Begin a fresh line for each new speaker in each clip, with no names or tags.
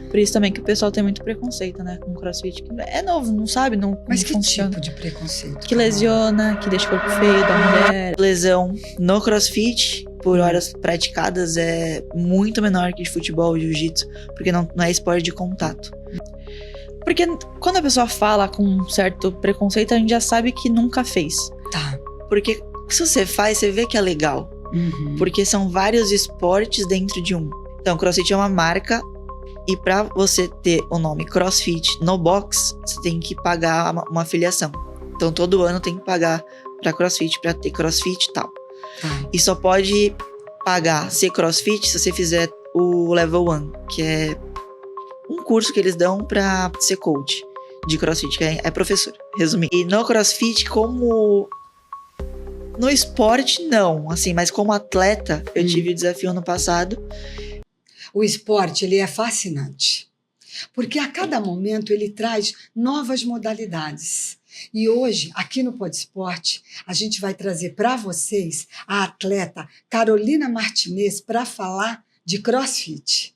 Por isso também que o pessoal tem muito preconceito, né, com crossfit. Que é novo, não sabe como
Mas que
funciona.
tipo de preconceito?
Que lesiona, que deixa o corpo feio da mulher. Lesão no crossfit, por horas praticadas, é muito menor que de futebol e jiu-jitsu, porque não é esporte de contato. Porque quando a pessoa fala com um certo preconceito, a gente já sabe que nunca fez.
Tá.
Porque se você faz, você vê que é legal.
Uhum.
Porque são vários esportes dentro de um. Então, CrossFit é uma marca. E pra você ter o nome CrossFit no box, você tem que pagar uma afiliação. Então, todo ano tem que pagar pra CrossFit, pra ter CrossFit e tal.
Tá.
E só pode pagar ser CrossFit se você fizer o Level 1, que é um curso que eles dão pra ser coach de CrossFit, que é professor, resumindo. E no CrossFit, como... No esporte, não, assim, mas como atleta, eu tive o desafio ano passado.
O esporte, ele é fascinante, porque a cada momento ele traz novas modalidades. E hoje, aqui no Pod Esporte, a gente vai trazer para vocês a atleta Carolina Martinez para falar de CrossFit.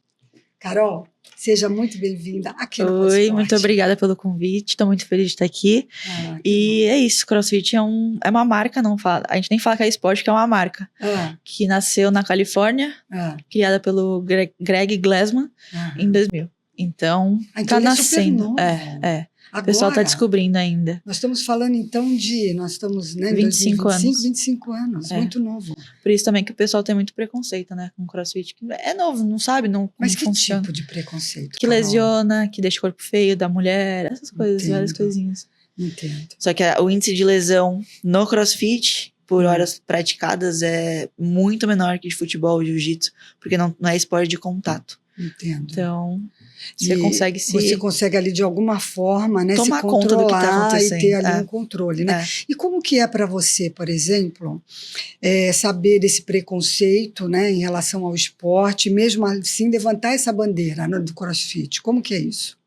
Carol, seja muito bem-vinda aqui no Pod Esporte.
Oi, muito obrigada pelo convite, estou muito feliz de estar aqui. E é isso, CrossFit é uma marca, não fala, a gente nem fala que é esporte, que é uma marca, que nasceu na Califórnia, criada pelo Greg Glassman em 2000. Então tá nascendo. O pessoal tá descobrindo ainda.
Nós estamos falando então nós estamos, né,
25 anos.
25 anos, muito novo.
Por isso também que o pessoal tem muito preconceito, né, com CrossFit. Que é novo, não sabe como
Mas que
funciona.
tipo de preconceito?
Que lesiona, que deixa o corpo feio da mulher, essas coisas, várias coisinhas.
Entendo.
Só que o índice de lesão no CrossFit, por horas praticadas, é muito menor que de futebol e jiu-jitsu, porque não é esporte de contato.
Entendo.
Então, você consegue
Você consegue ali de alguma forma, né,
tomar
se
conta do que tá
controlar
acontecendo.
E ter ali um controle, né? E como que é para você, por exemplo, saber desse preconceito, né, em relação ao esporte, mesmo assim levantar essa bandeira, né, do CrossFit? Como que é isso?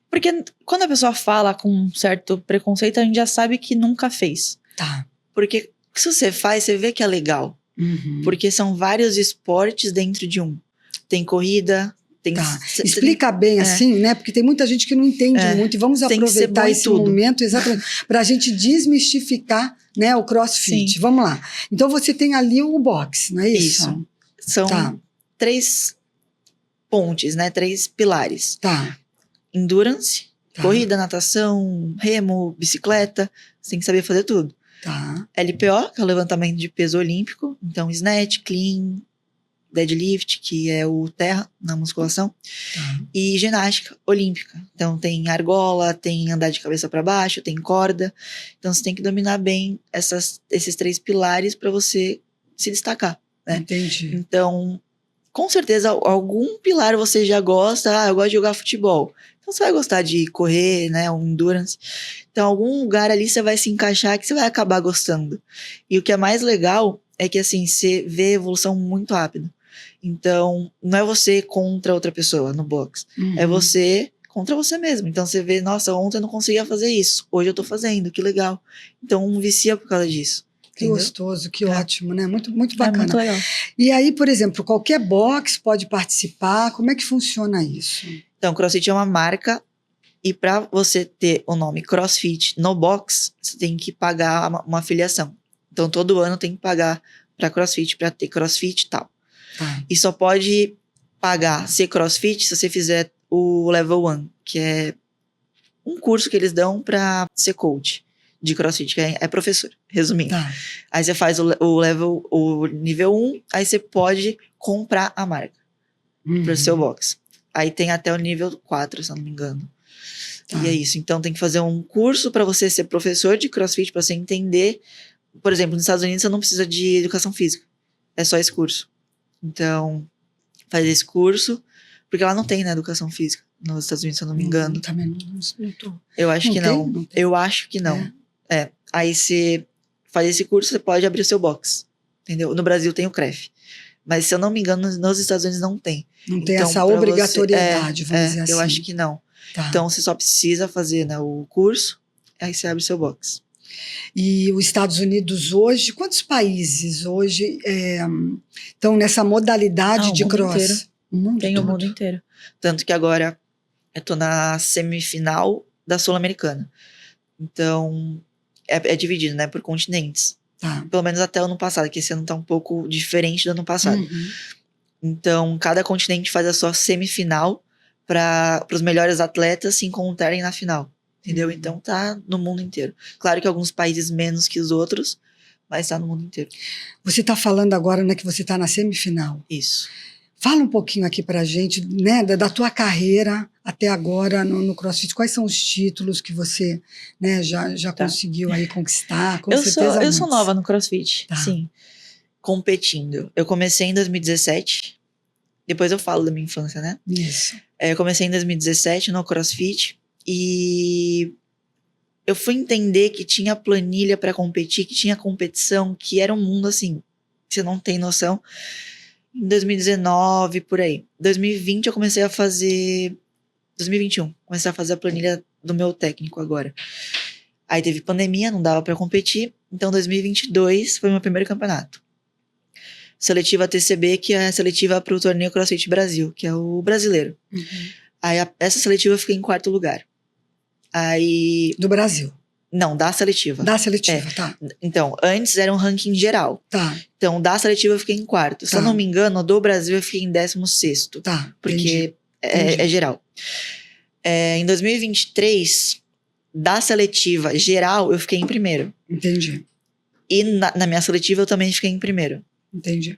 Porque quando a pessoa fala com um certo preconceito, a gente já sabe que nunca fez.
Tá.
Porque se você faz, você vê que é legal.
Uhum.
Porque são vários esportes dentro de um. Tem corrida, tem...
Tá. Explica bem assim, né? Porque tem muita gente que não entende muito. E vamos aproveitar esse momento exatamente para a gente desmistificar, né, o CrossFit. Sim. Vamos lá. Então você tem ali o box, não é isso?
Isso. São 3 pontes, né? 3 pilares.
Tá.
Endurance, corrida, natação, remo, bicicleta. Você tem que saber fazer tudo.
Tá.
LPO, que é o levantamento de peso olímpico. Então, snatch, clean, deadlift, que é o terra na musculação. E ginástica olímpica. Então, tem argola, tem andar de cabeça para baixo, tem corda. Então, você tem que dominar bem esses 3 pilares para você se destacar, né?
Entendi.
Então, com certeza, algum pilar você já gosta. Eu gosto de jogar futebol. Então, você vai gostar de correr, né? Um endurance. Então, algum lugar ali você vai se encaixar que você vai acabar gostando. E o que é mais legal é que, assim, você vê evolução muito rápido. Então, não é você contra outra pessoa no box. É você contra você mesmo. Então, você vê, nossa, ontem eu não conseguia fazer isso. Hoje eu tô fazendo, que legal. Então, vicia por causa disso.
Que gostoso, que ótimo, né? Muito, muito bacana.
Muito legal.
E aí, por exemplo, qualquer box pode participar? Como é que funciona isso?
Então, CrossFit é uma marca. E para você ter o nome CrossFit no box, você tem que pagar uma afiliação. Então, todo ano tem que pagar para CrossFit, para ter CrossFit e tal. E só pode pagar ser CrossFit se você fizer o Level 1, que é um curso que eles dão para ser coach de CrossFit, que é professor, resumindo. Aí você faz o nível 1, aí você pode comprar a marca para o seu box. Aí tem até o nível 4, se eu não me engano. E é isso. Então tem que fazer um curso para você ser professor de CrossFit, para você entender. Por exemplo, nos Estados Unidos você não precisa de educação física. É só esse curso. Então, faz esse curso, porque lá não tem, né, educação física nos Estados Unidos, se eu não me engano.
Também não tô.
Eu acho que não. Eu acho que não. Aí você faz esse curso, você pode abrir o seu box. Entendeu? No Brasil tem o CREF. Mas, se eu não me engano, nos Estados Unidos não tem.
Não tem essa obrigatoriedade, vamos dizer assim.
Eu acho que não. Então, você só precisa fazer, né, o curso, aí você abre o seu box.
E os Estados Unidos hoje, quantos países hoje estão nessa modalidade de cross? O mundo
Tem o
todo.
mundo inteiro. Tanto que agora eu tô na semifinal da Sul-Americana. Então, é dividido, né, por continentes.
Tá.
Pelo menos até o ano passado, que esse ano tá um pouco diferente do ano passado.
Uhum.
Então, cada continente faz a sua semifinal para os melhores atletas se encontrarem na final. Entendeu?
Uhum.
Então, tá no mundo inteiro. Claro que alguns países menos que os outros, mas tá no mundo inteiro.
Você está falando agora, né, que você está na semifinal.
Isso.
Fala um pouquinho aqui pra gente, né, da tua carreira até agora no CrossFit. Quais são os títulos que você, né, já
Tá.
conseguiu aí conquistar? Com
Eu
certeza
sou
muitos.
nova no CrossFit,
Tá.
sim. Competindo. Eu comecei em 2017. Depois eu falo da minha infância, né?
Isso.
Eu comecei em 2017 no CrossFit. E eu fui entender que tinha planilha pra competir, que tinha competição, que era um mundo assim, que você não tem noção. Em 2019, por aí. 2020 eu comecei a fazer... 2021, comecei a fazer a planilha do meu técnico agora. Aí teve pandemia, não dava pra competir. Então 2022 foi meu primeiro campeonato. Seletiva TCB, que é a seletiva pro torneio CrossFit Brasil, que é o brasileiro.
Uhum.
Aí essa seletiva eu fiquei em quarto lugar. Aí...
Do Brasil.
Não, da seletiva.
Da seletiva, tá.
Então, antes era um ranking geral.
Tá,
Então, da seletiva eu fiquei em quarto. Se eu
Tá.
não me engano, do Brasil eu fiquei em 16º.
tá.
Porque
Entendi.
é geral. Em 2023, da seletiva geral, eu fiquei em primeiro.
Entendi.
E na minha seletiva eu também fiquei em primeiro.
Entendi.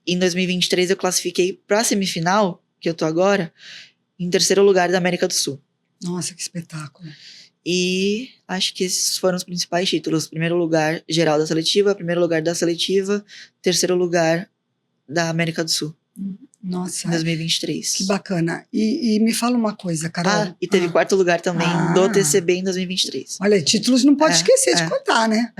Em 2023 eu classifiquei pra semifinal, que eu tô agora, em terceiro lugar da América do Sul.
Nossa, que espetáculo.
E acho que esses foram os principais títulos. Primeiro lugar geral da seletiva, primeiro lugar da seletiva, terceiro lugar da América do Sul,
Nossa,
em 2023.
que bacana. E me fala uma coisa, Carol.
E teve quarto lugar também do
Ah.
TCB em 2023.
Olha, títulos não pode
É,
esquecer de
é.
contar, né?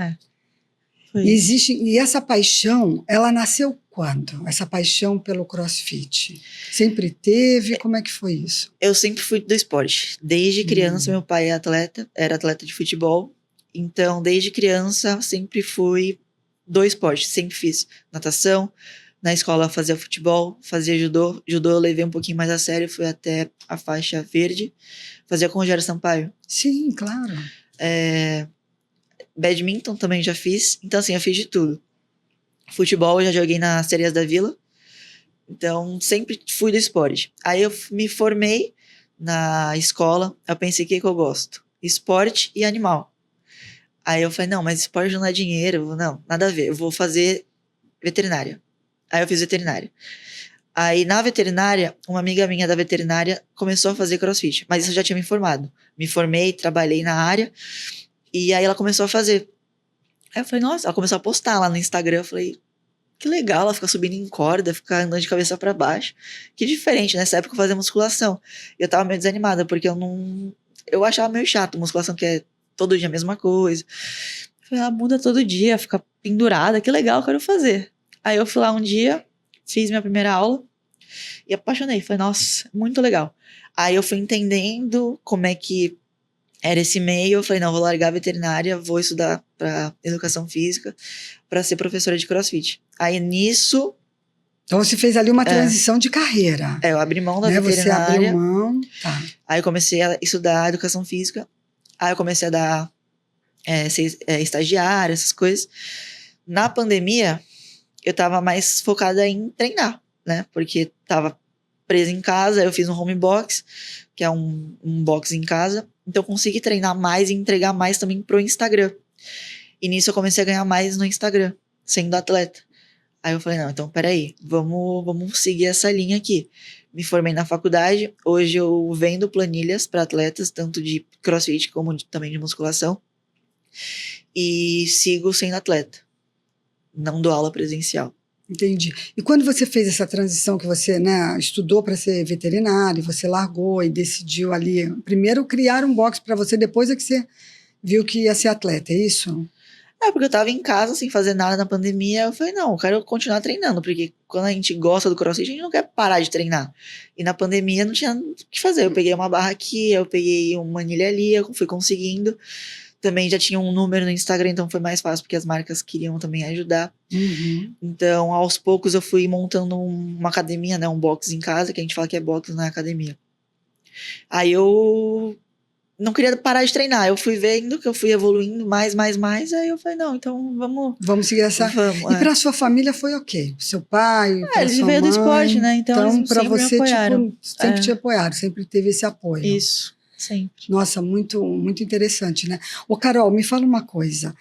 Foi.
E essa paixão, ela nasceu quando? Essa paixão pelo CrossFit? Sempre teve? Como é que foi isso?
Eu sempre fui do esporte. Desde criança, meu pai é atleta, era atleta de futebol. Então, desde criança, sempre fui do esporte. Sempre fiz natação. Na escola fazia futebol, fazia judô. Judô eu levei um pouquinho mais a sério, fui até a faixa verde. Fazia com o Rogério Sampaio.
Sim, claro.
Badminton também já fiz. Então, assim, eu fiz de tudo. Futebol eu já joguei nas Sereias da Vila. Então, sempre fui do esporte. Aí eu me formei na escola. Eu pensei, o que eu gosto? Esporte e animal. Aí eu falei, não, mas esporte não dá dinheiro. Não, nada a ver. Eu vou fazer veterinária. Aí eu fiz veterinária. Aí na veterinária, uma amiga minha da veterinária começou a fazer CrossFit. Mas isso eu já tinha me formado. Me formei, trabalhei na área. E aí ela começou a fazer. Aí eu falei, nossa, ela começou a postar lá no Instagram. Eu falei, que legal, ela fica subindo em corda, fica andando de cabeça pra baixo. Que diferente, nessa época eu fazia musculação. E eu tava meio desanimada, porque eu achava meio chato musculação, que é todo dia a mesma coisa. Eu falei, muda todo dia, fica pendurada, que legal, eu quero fazer. Aí eu fui lá um dia, fiz minha primeira aula e apaixonei. Falei, nossa, muito legal. Aí eu fui entendendo como é que era esse meio. Eu falei, não, vou largar a veterinária, vou estudar pra educação física, pra ser professora de CrossFit. Aí nisso...
Então você fez ali uma transição de carreira.
eu abri mão da
né?
veterinária.
Você abriu mão. Tá.
Aí eu comecei a estudar educação física. Aí eu comecei a dar ser estagiária, essas coisas. Na pandemia, eu tava mais focada em treinar, né? Porque tava presa em casa, eu fiz um home box, que é um box em casa. Então eu consegui treinar mais e entregar mais também pro Instagram. E nisso eu comecei a ganhar mais no Instagram, sendo atleta. Aí eu falei, não, então peraí, vamos seguir essa linha aqui. Me formei na faculdade, hoje eu vendo planilhas para atletas, tanto de CrossFit como também de musculação. E sigo sendo atleta. Não dou aula presencial.
Entendi. E quando você fez essa transição que você, né, estudou para ser veterinário, você largou e decidiu ali, primeiro criar um box para você, depois é que você viu que ia ser atleta, é isso?
Porque eu tava em casa sem fazer nada na pandemia. Eu falei, não, eu quero continuar treinando, porque quando a gente gosta do CrossFit, a gente não quer parar de treinar. E na pandemia não tinha o que fazer. Eu peguei uma barra aqui, eu peguei uma anilha ali, eu fui conseguindo. Também já tinha um número no Instagram, então foi mais fácil, porque as marcas queriam também ajudar. Então, aos poucos, eu fui montando uma academia, né? Um box em casa, que a gente fala que é box na academia. Aí eu não queria parar de treinar. Eu fui vendo que eu fui evoluindo mais. Aí eu falei, não, então vamos...
Vamos seguir essa...
Vamos,
E para sua família foi o quê? Seu pai, para
eles
sua
veio
mãe?
do esporte, né? Então eles
para
sempre me
você,
apoiaram.
tipo, sempre te apoiaram, sempre teve esse apoio.
Isso, sempre.
Nossa, muito, muito interessante, né? Ô, Carol, me fala uma coisa.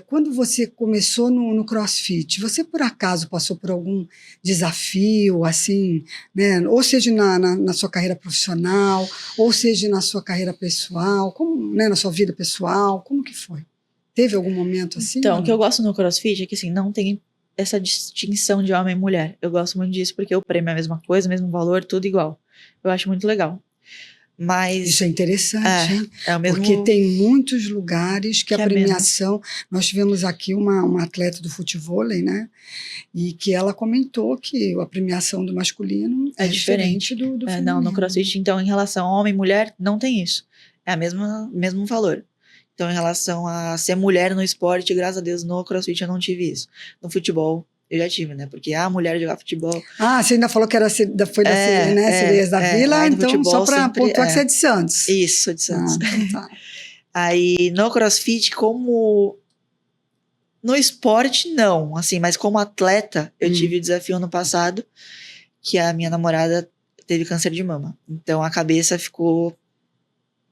Quando você começou no CrossFit, você por acaso passou por algum desafio, assim, né? Ou seja na sua carreira profissional, ou seja na sua carreira pessoal, como, né, na sua vida pessoal, como que foi? Teve algum momento assim?
Então,
ou
o que eu
não?
gosto no CrossFit é que, assim, não tem essa distinção de homem e mulher. Eu gosto muito disso porque o prêmio é a mesma coisa, mesmo valor, tudo igual. Eu acho muito legal. Mas...
Isso é interessante, hein?
É o mesmo...
Porque tem muitos lugares que a
é
premiação... Nós tivemos aqui uma atleta do futevôlei, né? E que ela comentou que a premiação do masculino é diferente do feminino.
Não, no CrossFit, então, em relação a homem e mulher, não tem isso. É o mesmo valor. Então, em relação a ser mulher no esporte, graças a Deus, no CrossFit eu não tive isso. No futebol, eu já tive, né? Porque a mulher jogar futebol...
Você ainda falou que foi da Sereias da Vila, então
futebol,
só para
sempre,
pontuar que você é de Santos.
Isso, sou de Santos.
Então tá.
Aí, no CrossFit, como... No esporte, não, assim, mas como atleta, eu tive o desafio ano passado, que a minha namorada teve câncer de mama. Então, a cabeça ficou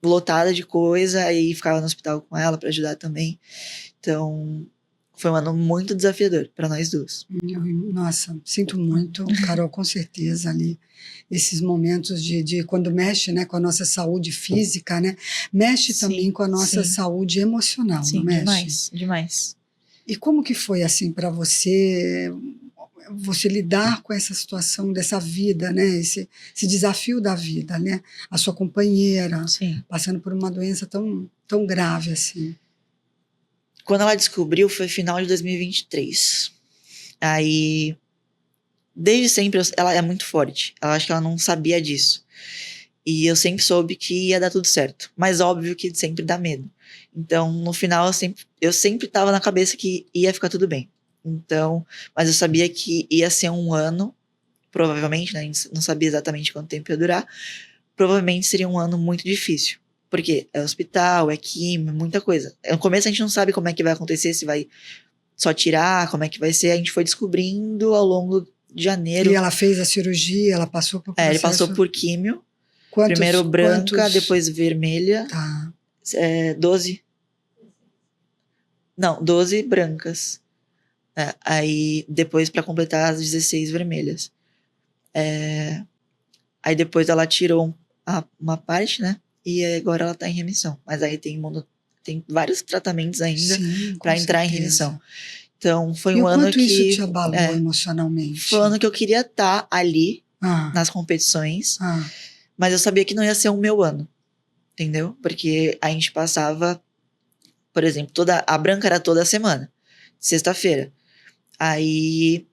lotada de coisa, aí ficava no hospital com ela para ajudar também. Então, foi um ano muito desafiador para nós duas.
Nossa, sinto muito, Carol, com certeza ali. Esses momentos de quando mexe, né, com a nossa saúde física, né? Mexe também com a nossa saúde emocional, não mexe?
Demais, demais.
E como que foi assim para você lidar com essa situação dessa vida, né? Esse desafio da vida, né? A sua companheira passando por uma doença tão grave assim.
Quando ela descobriu foi final de 2023. Aí, desde sempre, ela é muito forte. Eu acho que ela não sabia disso. E eu sempre soube que ia dar tudo certo. Mas óbvio que sempre dá medo. Então, no final, eu sempre tava na cabeça que ia ficar tudo bem. Então, mas eu sabia que ia ser um ano, provavelmente, né? A gente não sabia exatamente quanto tempo ia durar. Provavelmente seria um ano muito difícil. Porque é hospital, é químio, muita coisa. No começo a gente não sabe como é que vai acontecer, se vai só tirar, como é que vai ser. A gente foi descobrindo ao longo de janeiro.
E ela fez a cirurgia, ela passou por processo...
ele passou por químio. Primeiro branca, depois vermelha.
Tá.
12 brancas. Aí depois para completar as 16 vermelhas. Aí depois ela tirou uma parte, né? E agora ela tá em remissão. Mas aí tem vários tratamentos ainda para entrar em remissão. Então foi um ano que...
E o quanto isso te abalou emocionalmente?
Foi um ano que eu queria estar ali nas competições. Mas eu sabia que não ia ser o meu ano. Entendeu? Porque a gente passava, por exemplo, a branca era toda semana, sexta-feira. Aí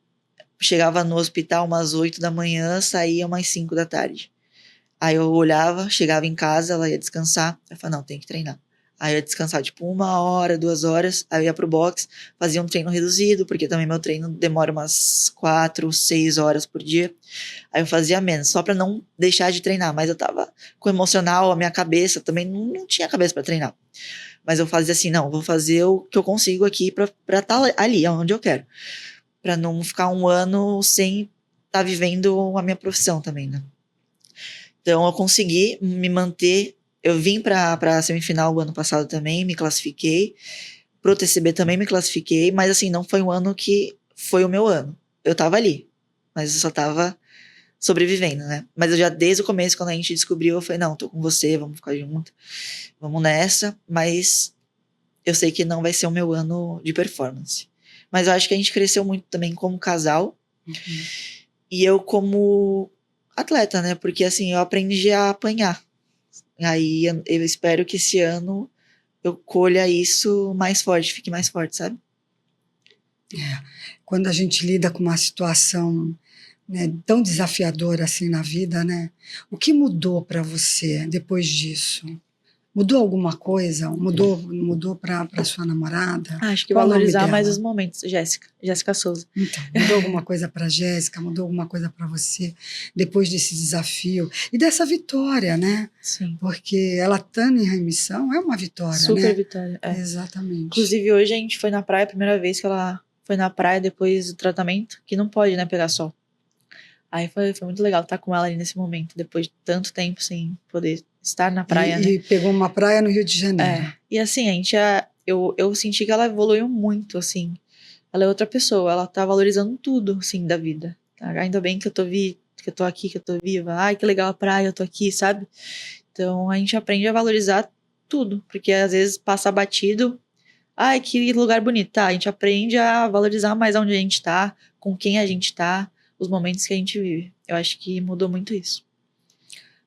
chegava no hospital umas 8 da manhã, saía umas 5 da tarde. Aí eu olhava, chegava em casa, ela ia descansar. Eu falava, não, tem que treinar. Aí eu ia descansar tipo 1 hora, 2 horas. Aí eu ia pro box, fazia um treino reduzido, porque também meu treino demora umas 4, 6 horas por dia. Aí eu fazia menos, só pra não deixar de treinar. Mas eu tava com o emocional, a minha cabeça também não tinha cabeça pra treinar. Mas eu fazia assim, não, vou fazer o que eu consigo aqui pra estar ali, onde eu quero. Pra não ficar um ano sem estar vivendo a minha profissão também, né? Então eu consegui me manter. Eu vim pra semifinal o ano passado também, me classifiquei. Pro TCB também me classifiquei, mas assim, não foi um ano que foi o meu ano. Eu tava ali, mas eu só tava sobrevivendo, né? Mas eu já, desde o começo, quando a gente descobriu, eu falei, não, tô com você, vamos ficar junto, vamos nessa, mas eu sei que não vai ser o meu ano de performance. Mas eu acho que a gente cresceu muito também como casal, e eu como atleta, né? Porque assim, eu aprendi a apanhar. Aí eu espero que esse ano eu colha isso mais forte, fique mais forte, sabe?
Quando a gente lida com uma situação, né, tão desafiadora assim na vida, né? O que mudou para você depois disso? Mudou alguma coisa? Mudou para sua namorada?
Acho que
Qual o nome
valorizar mais
dela?
os momentos. Jéssica Souza.
Então, mudou alguma coisa para Jéssica? Mudou alguma coisa para você depois desse desafio e dessa vitória, né?
Sim.
Porque ela estando em remissão é uma vitória,
Super
né?
vitória. É.
Exatamente.
Inclusive, hoje a gente foi na praia, a primeira vez que ela foi na praia depois do tratamento, que não pode, né, pegar sol. Aí foi muito legal estar com ela ali nesse momento, depois de tanto tempo sem poder estar na praia, né?
E pegou uma praia no Rio de Janeiro.
É. E assim, eu senti que ela evoluiu muito, assim. Ela é outra pessoa, ela tá valorizando tudo, assim, da vida. Tá? Ainda bem que eu tô aqui, que eu tô viva. Ai, que legal a praia, eu tô aqui, sabe? Então a gente aprende a valorizar tudo, porque às vezes passa batido. Ai, que lugar bonito, tá? A gente aprende a valorizar mais onde a gente tá, com quem a gente tá, os momentos que a gente vive. Eu acho que mudou muito isso.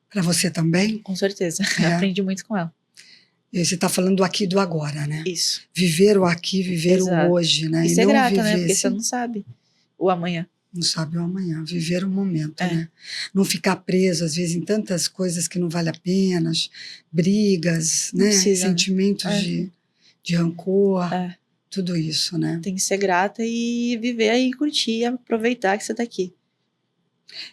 Para você também?
Com certeza.
É.
Aprendi muito com ela.
E você está falando do aqui e do agora, né?
Isso.
Viver o aqui, viver
Exato.
o hoje, né?
E ser
não
grata,
viver,
né? Porque você não sabe o amanhã.
Não sabe o amanhã, viver o momento, né? Não ficar preso, às vezes, em tantas coisas que não vale a pena, brigas,
Não
né?
precisa,
Sentimentos de rancor,
É.
tudo isso, né?
Tem que ser grata e viver aí, curtir, aproveitar que você tá aqui.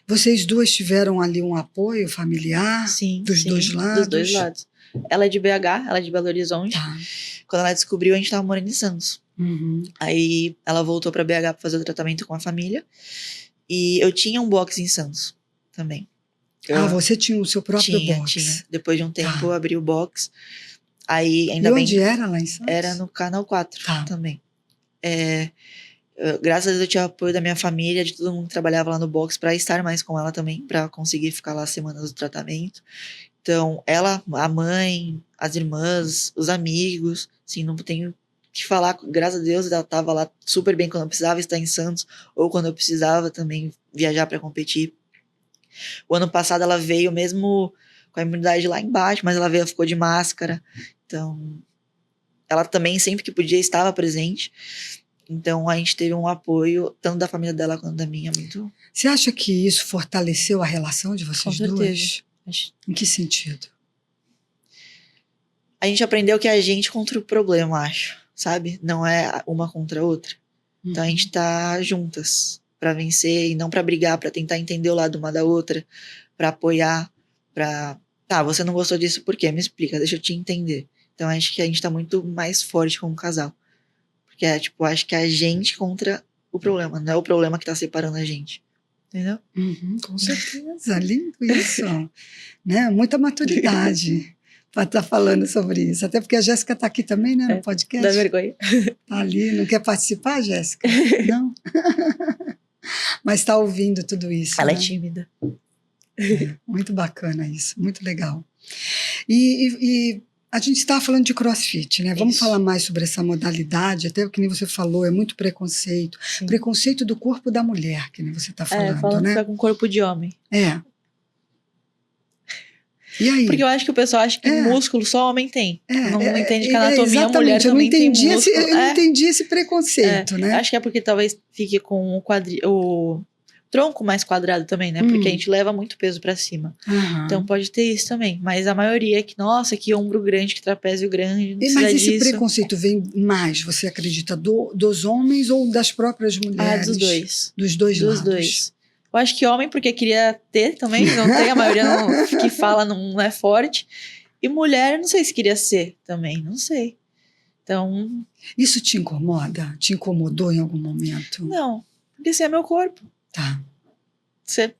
Vocês duas tiveram ali um apoio familiar?
Sim,
dos dois lados?
Dos dois lados. Ela é de BH, ela é de Belo Horizonte.
Tá.
Quando ela descobriu, a gente tava morando em Santos.
Uhum.
Aí ela voltou pra BH pra fazer o tratamento com a família. E eu tinha um box em Santos também.
Você tinha o seu próprio box?
Tinha. Depois de um tempo eu
Tá.
abri o box. Aí ainda
E
bem.
onde era lá em Santos?
Era no Canal 4
Tá.
também. Graças a Deus eu tinha apoio da minha família, de todo mundo que trabalhava lá no box, pra estar mais com ela também, pra conseguir ficar lá semanas do tratamento. Então, ela, a mãe, as irmãs, os amigos, assim, não tenho que falar, graças a Deus ela tava lá super bem quando eu precisava estar em Santos, ou quando eu precisava também viajar pra competir. O ano passado ela veio mesmo com a imunidade lá embaixo, mas ela veio, ficou de máscara. Então, ela também, sempre que podia, estava presente. Então, a gente teve um apoio, tanto da família dela quanto da minha, muito.
Você acha que isso fortaleceu a relação de vocês
Com certeza.
duas? Em que sentido?
A gente aprendeu que é a gente contra o problema, acho, sabe? Não é uma contra a outra. Então, a gente tá juntas pra vencer e não pra brigar, pra tentar entender o lado uma da outra, pra apoiar, pra... Tá, você não gostou disso por quê? Me explica, deixa eu te entender. Então, acho que a gente tá muito mais forte como casal. Porque acho que é a gente contra o problema, não é o problema que tá separando a gente. Entendeu?
Com certeza, lindo isso. Né? Muita maturidade para estar falando sobre isso. Até porque a Jéssica está aqui também, né, no podcast.
Dá vergonha.
Tá ali, não quer participar, Jéssica? Não? Mas está ouvindo tudo isso.
Ela
né?
é tímida.
Muito bacana isso, muito legal. E a gente estava falando de CrossFit, né? Vamos falar mais sobre essa modalidade, até o que nem você falou, é muito preconceito.
Sim.
Preconceito do corpo da mulher, que nem você está falando,
né?
né?
Que é com corpo de homem.
E aí?
Porque eu acho que o pessoal acha que músculo só homem tem. Não entende que a anatomia
exatamente,
mulher também tem músculo.
Eu não entendi esse preconceito, né?
Acho que é porque talvez fique com o tronco mais quadrado também, né? Porque a gente leva muito peso pra cima. Então pode ter isso também. Mas a maioria é que, nossa, que ombro grande, que trapézio grande, não precisa
Mas esse
disso.
preconceito vem mais, você acredita, dos homens ou das próprias mulheres?
Dos dois.
Dos dois lados?
Dos dois. Eu acho que homem porque queria ter também, não tem, a maioria que fala não é forte. E mulher, não sei se queria ser também, não sei. Então...
Isso te incomoda? Te incomodou em algum momento?
Não, porque esse é meu corpo.
Tá.
Você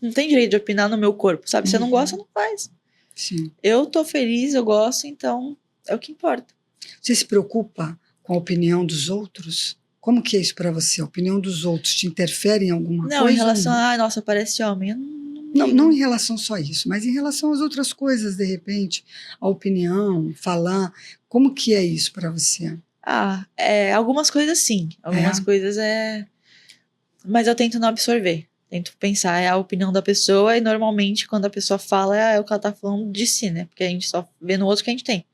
não tem direito de opinar no meu corpo, sabe? Você não gosta, não faz.
Sim.
Eu tô feliz, eu gosto, então é o que importa.
Você se preocupa com a opinião dos outros? Como que é isso pra você? A opinião dos outros te interfere em alguma coisa?
Não, em relação a, nossa, parece homem. Eu
não em relação só a isso, mas em relação às outras coisas, de repente, a opinião, falar. Como que é isso pra você?
Algumas coisas sim. Algumas coisas Mas eu tento não absorver. Tento pensar, é a opinião da pessoa, e normalmente quando a pessoa fala, é o que ela tá falando de si, né? Porque a gente só vê no outro que a gente tem.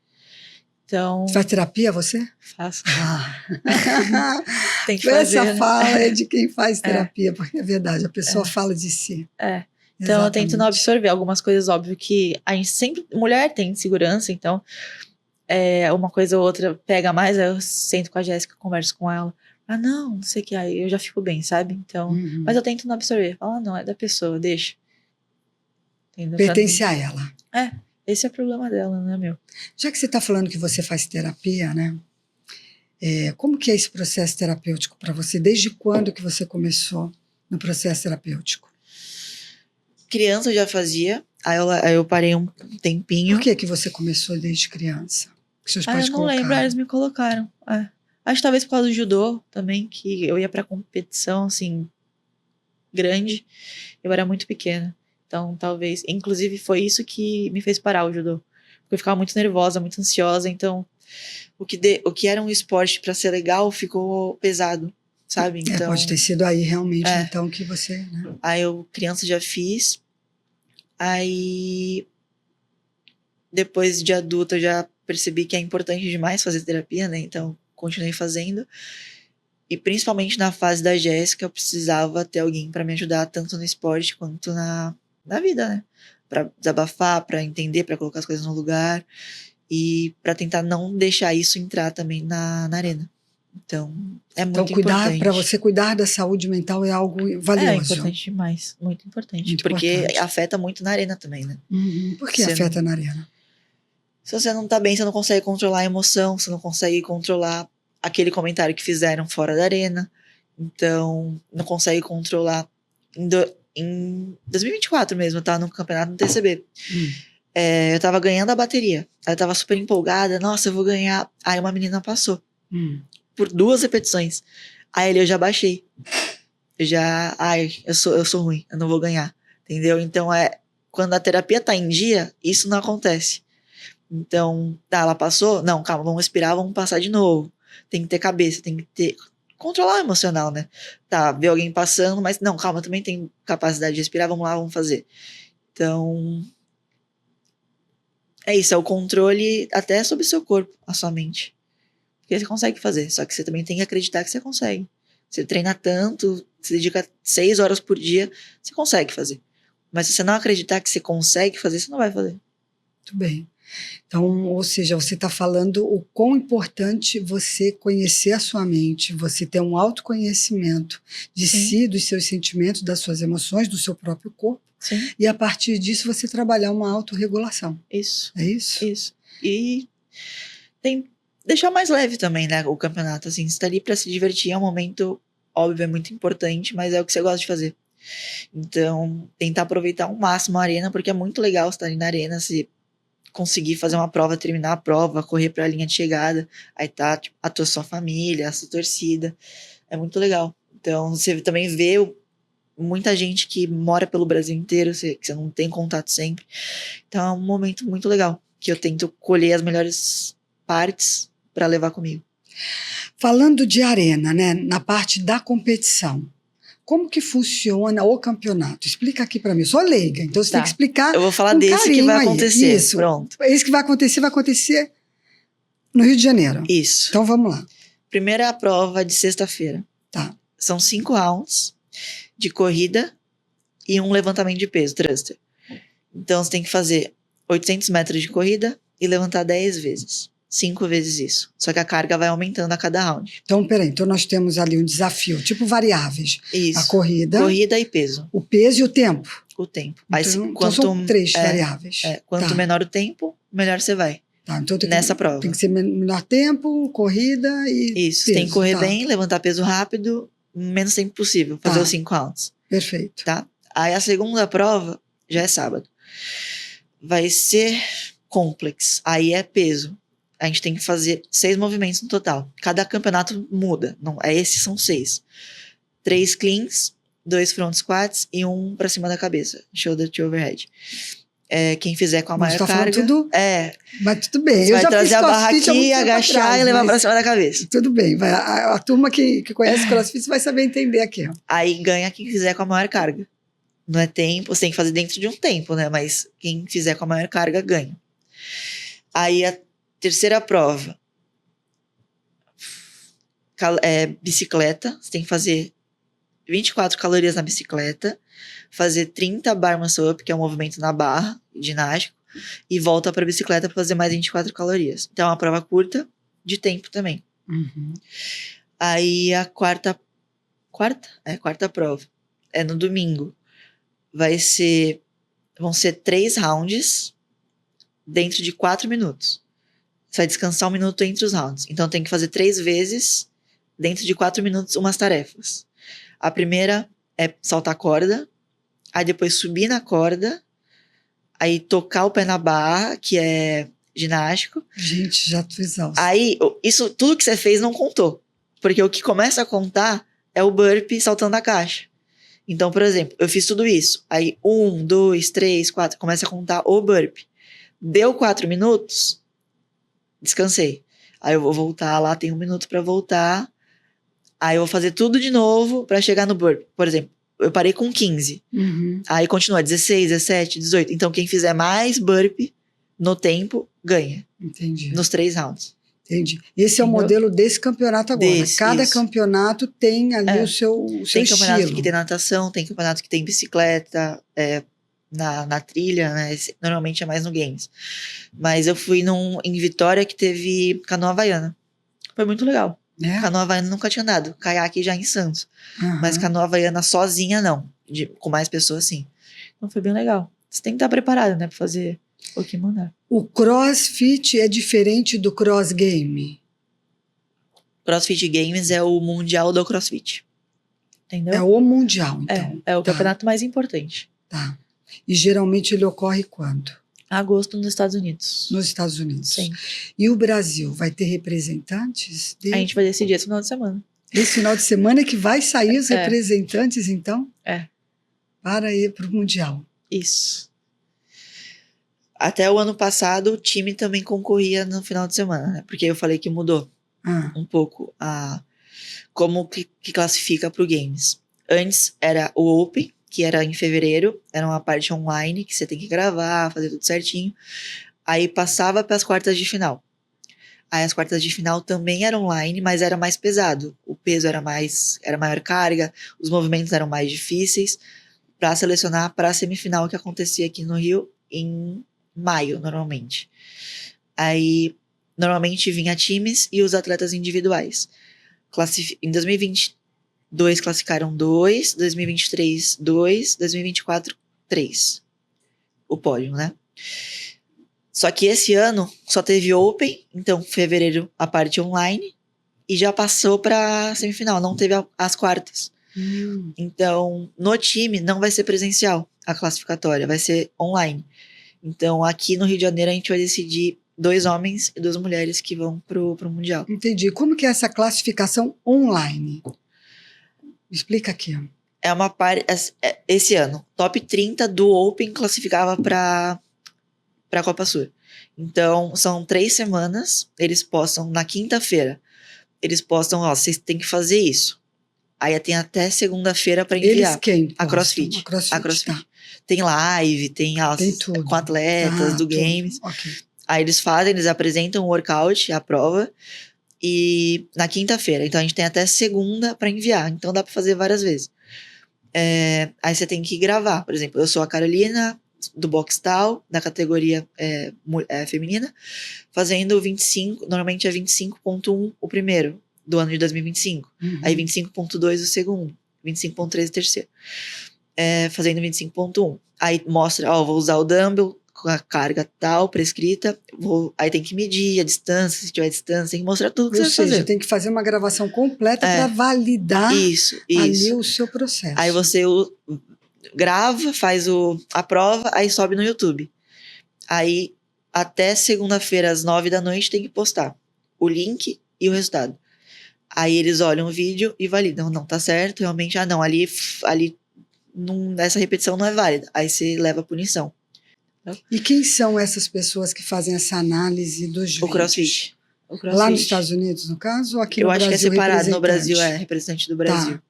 Então...
Faz terapia você?
Faço. Tem que fazer.
Essa fala é de quem faz terapia, porque é verdade, a pessoa fala de si.
Então eu tento não
Exatamente.
absorver algumas coisas, óbvio que a gente sempre, mulher tem insegurança, então uma coisa ou outra pega mais, aí eu sento com a Jéssica, converso com ela. Ah, não sei o que, aí eu já fico bem, sabe? Então, mas eu tento não absorver. Fala, não, é da pessoa, deixa. Entendeu?
Pertence a ela.
Esse é o problema dela, não é meu.
Já que você está falando que você faz terapia, né? Como que é esse processo terapêutico para você? Desde quando que você começou no processo terapêutico?
Criança eu já fazia, aí eu parei um tempinho.
Por que você começou desde criança? Que seus
Ah,
pais
eu não lembro,
colocaram?
eles me colocaram. Acho que talvez por causa do judô também, que eu ia pra competição, assim, grande. Eu era muito pequena. Então, talvez. Inclusive, foi isso que me fez parar o judô. Porque eu ficava muito nervosa, muito ansiosa. Então, o que era um esporte pra ser legal ficou pesado, sabe? Então,
Pode ter sido aí realmente, então, que você. Né?
aí eu, criança, já fiz. Aí, depois de adulta, eu já percebi que é importante demais fazer terapia, né? Então, continuei fazendo. E principalmente na fase da Jéssica, eu precisava ter alguém pra me ajudar, tanto no esporte quanto na vida, né? Pra desabafar, pra entender, pra colocar as coisas no lugar. E pra tentar não deixar isso entrar também na arena. Então, é muito importante.
Para você cuidar da saúde mental é algo valioso.
É importante demais, muito importante.
Muito
porque
importante.
afeta muito na arena também, né?
Por que
Você
afeta na arena?
Se você não tá bem, você não consegue controlar a emoção, você não consegue controlar aquele comentário que fizeram fora da arena. Então, não consegue controlar. Em 2024 mesmo, tá? No campeonato no TCB. Eu tava ganhando a bateria. Aí eu tava super empolgada. Nossa, eu vou ganhar. Aí uma menina passou. Por 2 repetições. Aí eu já baixei. Eu sou ruim. Eu não vou ganhar. Entendeu? Então, quando a terapia tá em dia, isso não acontece. Então, ela passou? Não, calma, vamos respirar, vamos passar de novo. Tem que ter cabeça, tem que ter. Controlar o emocional, né? Tá, ver alguém passando, mas não, calma, também tem capacidade de respirar, vamos lá, vamos fazer. Então. É isso, é o controle até sobre o seu corpo, a sua mente. Porque você consegue fazer, só que você também tem que acreditar que você consegue. Você treina tanto, se dedica 6 horas por dia, você consegue fazer. Mas se você não acreditar que você consegue fazer, você não vai fazer.
Muito bem. Então, ou seja, você está falando o quão importante você conhecer a sua mente, você ter um autoconhecimento de si, dos seus sentimentos, das suas emoções, do seu próprio corpo.
Sim.
E a partir disso você trabalhar uma autorregulação.
Isso.
É isso?
Isso. E deixar mais leve também, né, o campeonato. Assim, você tá ali pra se divertir, é um momento, óbvio, é muito importante, mas é o que você gosta de fazer. Então, tentar aproveitar ao máximo a arena, porque é muito legal estar ali na arena, se conseguir fazer uma prova, terminar a prova, correr para a linha de chegada, aí tá tipo, a sua família, a sua torcida, é muito legal. Então você também vê muita gente que mora pelo Brasil inteiro, que você não tem contato sempre, então é um momento muito legal, que eu tento colher as melhores partes para levar comigo.
Falando de arena, né, na parte da competição, como que funciona o campeonato? Explica aqui para mim. Eu sou leiga, então você tem que explicar.
Eu vou falar
com
desse que vai acontecer.
Isso.
Pronto.
Esse que vai acontecer no Rio de Janeiro.
Isso.
Então vamos lá.
Primeira prova de sexta-feira.
Tá.
São 5 rounds de corrida e um levantamento de peso, thruster. Então você tem que fazer 800 metros de corrida e levantar 10 vezes. 5 vezes isso. Só que a carga vai aumentando a cada round.
Então, peraí. Então, nós temos ali um desafio, tipo variáveis.
Isso.
A corrida.
Corrida e peso.
O peso e o tempo.
O tempo.
Então são 3 variáveis.
Quanto menor o tempo, melhor você vai.
Tá, então
nessa prova.
Tem que ser menor tempo, corrida e
isso.
Peso,
Tem que correr bem, levantar peso rápido, menos tempo possível. Fazer os 5 rounds.
Perfeito.
Tá? Aí a segunda prova já é sábado. Vai ser complex. Aí é peso. A gente tem que fazer 6 movimentos no total. Cada campeonato muda. Não, esses são 6. 3 cleans, 2 front squats e 1 pra cima da cabeça. Shoulder to overhead. Quem fizer com a maior carga...
Tudo, mas tudo bem.
Você vai trazer a barra aqui, agachar e levar pra cima da cabeça.
Tudo bem. A turma que conhece CrossFit vai saber entender aqui. Ó.
Aí ganha quem fizer com a maior carga. Não é tempo, você tem que fazer dentro de um tempo, né? Mas quem fizer com a maior carga ganha. Aí a terceira prova bicicleta. Você tem que fazer 24 calorias na bicicleta, fazer 30 bar muscle up, que é um movimento na barra, ginástico, e volta pra bicicleta pra fazer mais 24 calorias. Então é uma prova curta, de tempo também.
Uhum.
Aí a quarta prova, é no domingo. Vão ser 3 rounds dentro de 4 minutos. Você vai descansar 1 minuto entre os rounds. Então tem que fazer 3 vezes, dentro de 4 minutos, umas tarefas. A primeira é saltar corda, aí depois subir na corda, aí tocar o pé na barra, que é ginástico.
Gente, já tô exausta.
Aí, isso, tudo que você fez não contou. Porque o que começa a contar é o burpee saltando a caixa. Então, por exemplo, eu fiz tudo isso. Aí, 1, 2, 3, 4, começa a contar o burpee. Deu 4 minutos, descansei. Aí eu vou voltar lá, tem 1 minuto pra voltar. Aí eu vou fazer tudo de novo pra chegar no burpee. Por exemplo, eu parei com 15.
Uhum.
Aí continua 16, 17, 18. Então, quem fizer mais burpee no tempo, ganha.
Entendi.
Nos 3 rounds.
Entendi. Esse é o
Entendeu?
modelo desse campeonato agora. Cada
isso.
campeonato tem ali o seu
Tem campeonato
estilo.
que tem natação, tem campeonato que tem bicicleta, na trilha, né? Normalmente é mais no Games. Mas eu fui em Vitória que teve canoa havaiana. Foi muito legal.
Né?
Canoa havaiana nunca tinha andado. Caiaque já em Santos.
Aham.
Mas canoa havaiana sozinha, não. Com mais pessoas, sim. Então foi bem legal. Você tem que estar preparado, né? Pra fazer o que mandar.
O CrossFit é diferente do Cross Game?
CrossFit Games é o mundial do CrossFit. Entendeu?
É o mundial, então.
É o
Tá.
campeonato mais importante.
Tá. E geralmente ele ocorre quando?
Agosto nos Estados Unidos.
Nos Estados Unidos.
Sim.
E o Brasil vai ter representantes dele?
A gente vai decidir esse final de semana.
Esse final de semana que vai sair os
É.
representantes, então?
É.
Para ir para o Mundial.
Isso. Até o ano passado, o time também concorria no final de semana, né? Porque eu falei que mudou
Ah,
um pouco como que classifica pro Games. Antes era o Open, que era em fevereiro, era uma parte online que você tem que gravar, fazer tudo certinho. Aí passava para as quartas de final. Aí as quartas de final também eram online, mas era mais pesado. O peso era maior carga, os movimentos eram mais difíceis para selecionar para a semifinal que acontecia aqui no Rio em maio, normalmente. Aí, normalmente vinha times e os atletas individuais. Em 2022 classificaram 2, 2023 2, 2024 3. O pódio, né? Só que esse ano só teve Open, então fevereiro a parte online, e já passou pra semifinal, não teve as quartas. Então, no time não vai ser presencial a classificatória, vai ser online. Então, aqui no Rio de Janeiro a gente vai decidir 2 homens e 2 mulheres que vão pro Mundial.
entendi. Como que é essa classificação online? Explica aqui.
É uma parte. Esse ano, top 30 do Open classificava pra Copa Sul. Então, são 3 semanas. Eles postam na quinta-feira. Eles postam, ó, vocês têm que fazer isso. Aí tem até segunda-feira pra enviar.
Eles quem?
A
postam?
CrossFit.
A CrossFit, tá.
Tem live, tem
tudo.
com atletas do
tudo.
Games.
Ok.
Aí eles apresentam o workout, a prova, e na quinta-feira. Então a gente tem até segunda pra enviar. Então dá pra fazer várias vezes. Aí você tem que gravar. Por exemplo, eu sou a Carolina, do box tal, da categoria feminina, fazendo 25, normalmente é 25.1 o primeiro, do ano de 2025.
Uhum.
Aí 25.2 o segundo, 25.3 o terceiro. Fazendo 25.1. Aí mostra, ó, vou usar o dumbbell com a carga tal, prescrita, aí tem que medir a distância, se tiver distância, tem que mostrar tudo que
Ou
você vai
seja,
fazer.
tem que fazer uma gravação completa para validar
Isso.
ali o seu processo.
Aí você grava, faz a prova, aí sobe no YouTube. Aí, até segunda-feira, às 9 da noite, tem que postar o link e o resultado. Aí eles olham o vídeo e validam. Não, tá certo, realmente, não, ali essa repetição não é válida. Aí você leva a punição.
E quem são essas pessoas que fazem essa análise dos vídeos?
O CrossFit.
Lá nos Estados Unidos, no caso, ou aqui no Brasil?
Eu acho que é separado. No
representante?
Brasil representante do Brasil.
Tá.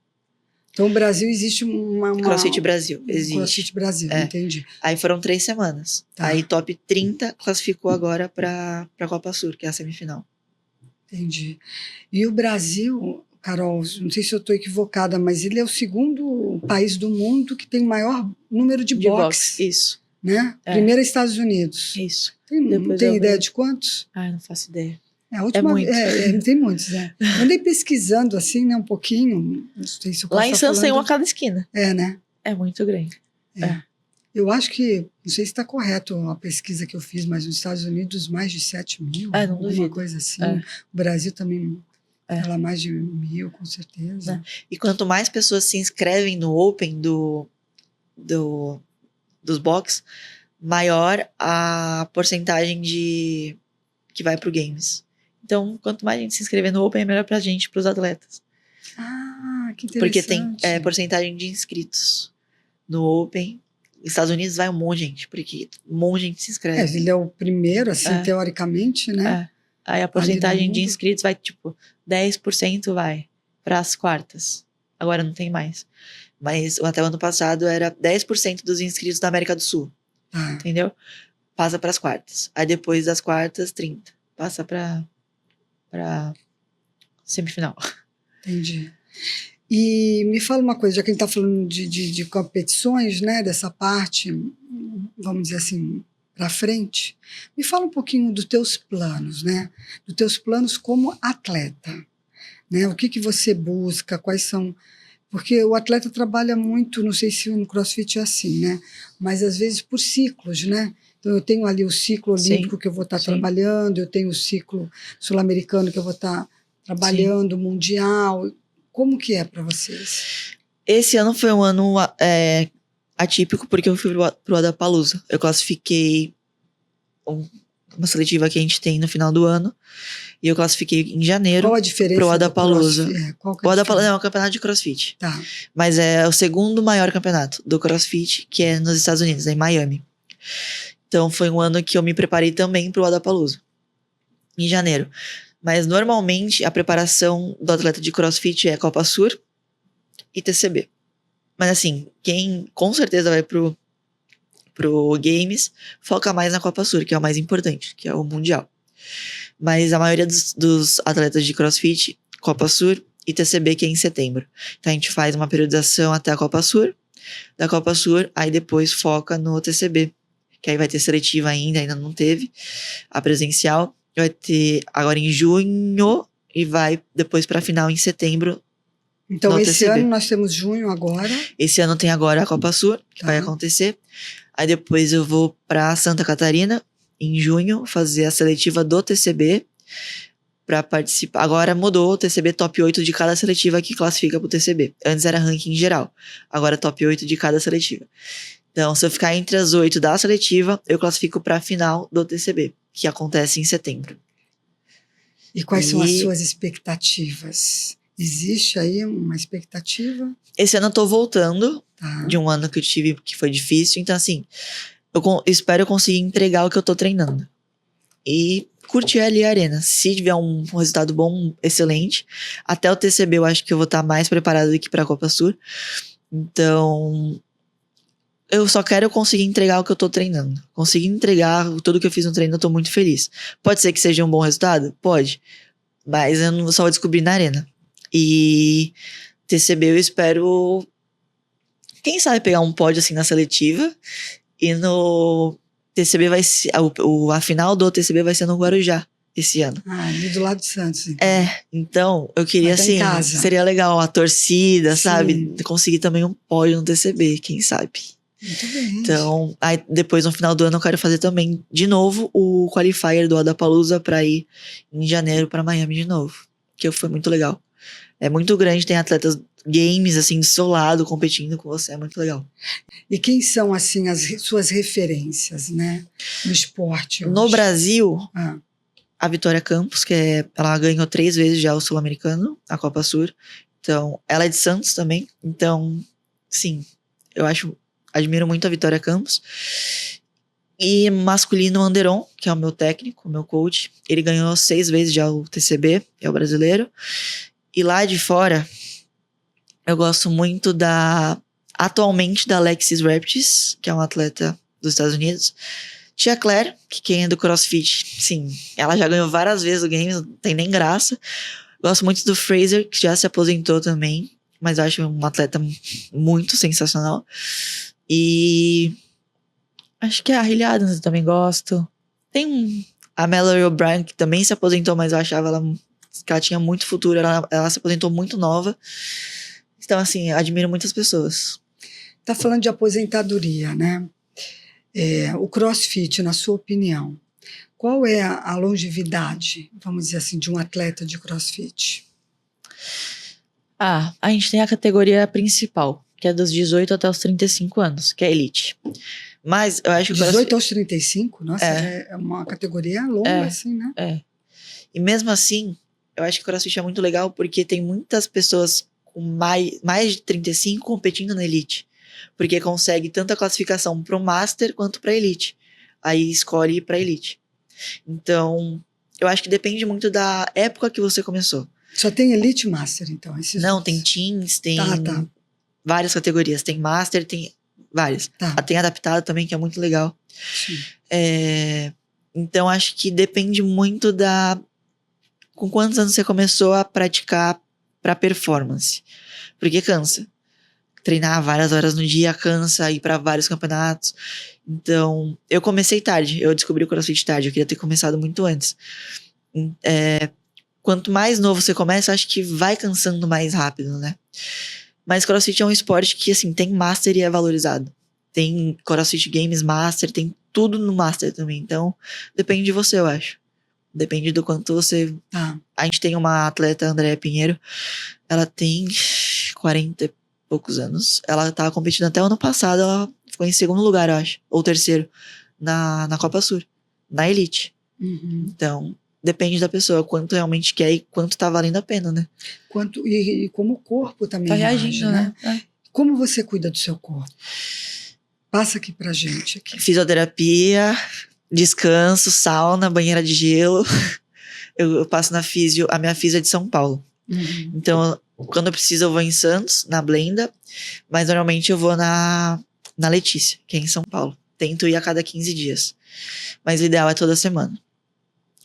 Então, no Brasil existe uma
CrossFit Brasil, existe.
CrossFit Brasil, entendi.
Aí foram 3 semanas.
Tá.
Aí top 30 classificou agora pra Copa Sul, que é a semifinal.
Entendi. E o Brasil, Carol, não sei se eu estou equivocada, mas ele é o segundo país do mundo que tem o maior número de boxe.
Isso.
Né? Primeiro é Estados Unidos.
Isso.
Não tem ideia de quantos?
Não faço ideia.
A última,
muito.
Tem muitos, né? Eu andei pesquisando assim, né, um pouquinho. Não sei se eu posso
Lá em Santos tem um a cada esquina.
Né?
É muito grande.
Eu acho que, não sei se está correto a pesquisa que eu fiz, mas nos Estados Unidos mais de 7 mil,
não
alguma
duvido.
coisa assim. O Brasil também, ela mais de 1.000, com certeza.
E quanto mais pessoas se inscrevem no Open dos box, maior a porcentagem que vai pro games. Então, quanto mais a gente se inscrever no Open, é melhor pra gente, pros atletas.
Que interessante.
Porque tem porcentagem de inscritos no Open. Nos Estados Unidos vai um monte de gente, porque um monte de gente se inscreve.
Ele é o primeiro, assim, teoricamente, né?
Aí a porcentagem de inscritos vai, 10% vai pras quartas. Agora não tem mais. Mas até o ano passado era 10% dos inscritos da América do Sul. Entendeu? Passa pras quartas. Aí depois das quartas, 30%. Passa pra semifinal.
Entendi. E me fala uma coisa, já que a gente está falando de competições, né, dessa parte, vamos dizer assim, para frente, me fala um pouquinho dos teus planos, né? Dos teus planos como atleta, né? O que você busca, quais são... Porque o atleta trabalha muito, não sei se no CrossFit é assim, né? Mas às vezes por ciclos, né? Então eu tenho ali o ciclo olímpico que eu vou estar trabalhando, eu tenho o ciclo sul-americano que eu vou estar trabalhando, mundial. Como que é para vocês?
Esse ano foi um ano atípico porque eu fui pro Wodapalooza. Eu classifiquei uma seletiva que a gente tem no final do ano e eu classifiquei em janeiro.
Qual a diferença
pro Wodapalooza?
O
Wodapalooza é um campeonato de CrossFit.
Tá.
Mas é o segundo maior campeonato do CrossFit, que é nos Estados Unidos, em Miami. Então foi um ano que eu me preparei também pro Wodapalooza, em janeiro. Mas normalmente a preparação do atleta de CrossFit é Copa Sur e TCB. Mas assim, quem com certeza vai pro Games foca mais na Copa Sur, que é o mais importante, que é o Mundial. Mas a maioria dos atletas de CrossFit, Copa Sur e TCB, que é em setembro. Então a gente faz uma periodização até a Copa Sur. Da Copa Sur, aí depois foca no TCB, que aí vai ter seletiva ainda não teve a presencial. Vai ter agora em junho e vai depois pra final em setembro.
Então esse ano nós temos junho agora.
Esse ano tem agora a Copa Sur, que vai acontecer. Aí depois eu vou pra Santa Catarina em junho fazer a seletiva do TCB pra participar. Agora mudou o TCB top 8 de cada seletiva que classifica pro TCB. Antes era ranking geral, agora top 8 de cada seletiva. Então se eu ficar entre as 8 da seletiva, eu classifico pra final do TCB, que acontece em setembro.
E quais são as suas expectativas? Existe aí uma expectativa?
Esse ano eu tô voltando de um ano que eu tive que foi difícil. Então, assim, eu espero eu conseguir entregar o que eu tô treinando. E curtir ali a arena. Se tiver um resultado bom, excelente. Até o TCB eu acho que eu vou estar mais preparado do que pra Copa Sur. Então, eu só quero conseguir entregar o que eu tô treinando. Conseguir entregar tudo que eu fiz no treino, eu tô muito feliz. Pode ser que seja um bom resultado? Pode. Mas eu só vou descobrir na arena. E TCB eu espero, quem sabe, pegar um pódio assim na seletiva. E no TCB vai ser, a final do TCB vai ser no Guarujá esse ano.
Ali do lado de Santos. Então.
Então eu queria assim, seria legal a torcida, sabe? Conseguir também um pódio no TCB, quem sabe.
Muito bem.
Então, aí depois no final do ano eu quero fazer também de novo o qualifier do Wodapalooza pra ir em janeiro pra Miami de novo, que foi muito legal. É muito grande, tem atletas games assim do seu lado competindo com você, é muito legal.
E quem são assim as suas referências, né, no esporte hoje?
No Brasil, a Vitória Campos, ela ganhou 3 vezes já o Sul-Americano, a Copa Sur. Então, ela é de Santos também. Então, sim, admiro muito a Vitória Campos. E masculino, Anderon, que é o meu técnico, o meu coach. Ele ganhou 6 vezes já o TCB, que é o brasileiro. E lá de fora, eu gosto muito atualmente da Alexis Reptis, que é uma atleta dos Estados Unidos. Tia Claire, que quem é do CrossFit, sim, ela já ganhou várias vezes o Games, não tem nem graça. Gosto muito do Fraser, que já se aposentou também, mas eu acho um atleta muito sensacional. E acho que a Hailey Adams eu também gosto. Tem a Mallory O'Brien, que também se aposentou, mas eu achava que ela tinha muito futuro. Ela se aposentou muito nova. Então, assim, eu admiro muitas pessoas.
Tá falando de aposentadoria, né? O CrossFit, na sua opinião, qual é a longevidade, vamos dizer assim, de um atleta de CrossFit?
A gente tem a categoria principal, que é dos 18 até os 35 anos, que é Elite. Mas eu acho que
18 aos 35? Nossa,
É.
é uma categoria longa, assim, né?
É. E mesmo assim, eu acho que o CrossFit é muito legal porque tem muitas pessoas com mais de 35 competindo na Elite. Porque consegue tanto a classificação pro Master quanto pra Elite. Aí escolhe ir pra Elite. Então, eu acho que depende muito da época que você começou.
Só tem Elite e Master, então? Esses
Não,
dois.
tem Teams, tem
Tá.
várias categorias. Tem Master, tem várias.
Tá.
Tem adaptado também, que é muito legal.
Sim.
Então, acho que depende muito com quantos anos você começou a praticar pra performance. Porque cansa. Treinar várias horas no dia cansa, ir pra vários campeonatos. Então, eu comecei tarde. Eu descobri o CrossFit tarde. Eu queria ter começado muito antes. Quanto mais novo você começa, acho que vai cansando mais rápido, né? Mas CrossFit é um esporte que, assim, tem Master e é valorizado. Tem CrossFit Games Master, tem tudo no Master também. Então, depende de você, eu acho. Depende do quanto você... A gente tem uma atleta, Andréa Pinheiro. Ela tem 40 e poucos anos. Ela tava competindo até o ano passado. Ela ficou em segundo lugar, eu acho. Ou terceiro. Na Copa Sur. Na Elite.
Uhum.
Então, depende da pessoa. Quanto realmente quer e quanto tá valendo a pena, né?
E como o corpo também
Tá
reage,
reagindo,
né? Como você cuida do seu corpo? Passa aqui pra gente.
Fisioterapia, descanso, sauna, banheira de gelo. Eu passo na físio. A minha físio é de São Paulo.
Uhum.
Então, quando eu preciso, eu vou em Santos, na Blenda. Mas normalmente eu vou na Letícia, que é em São Paulo. Tento ir a cada 15 dias. Mas o ideal é toda semana.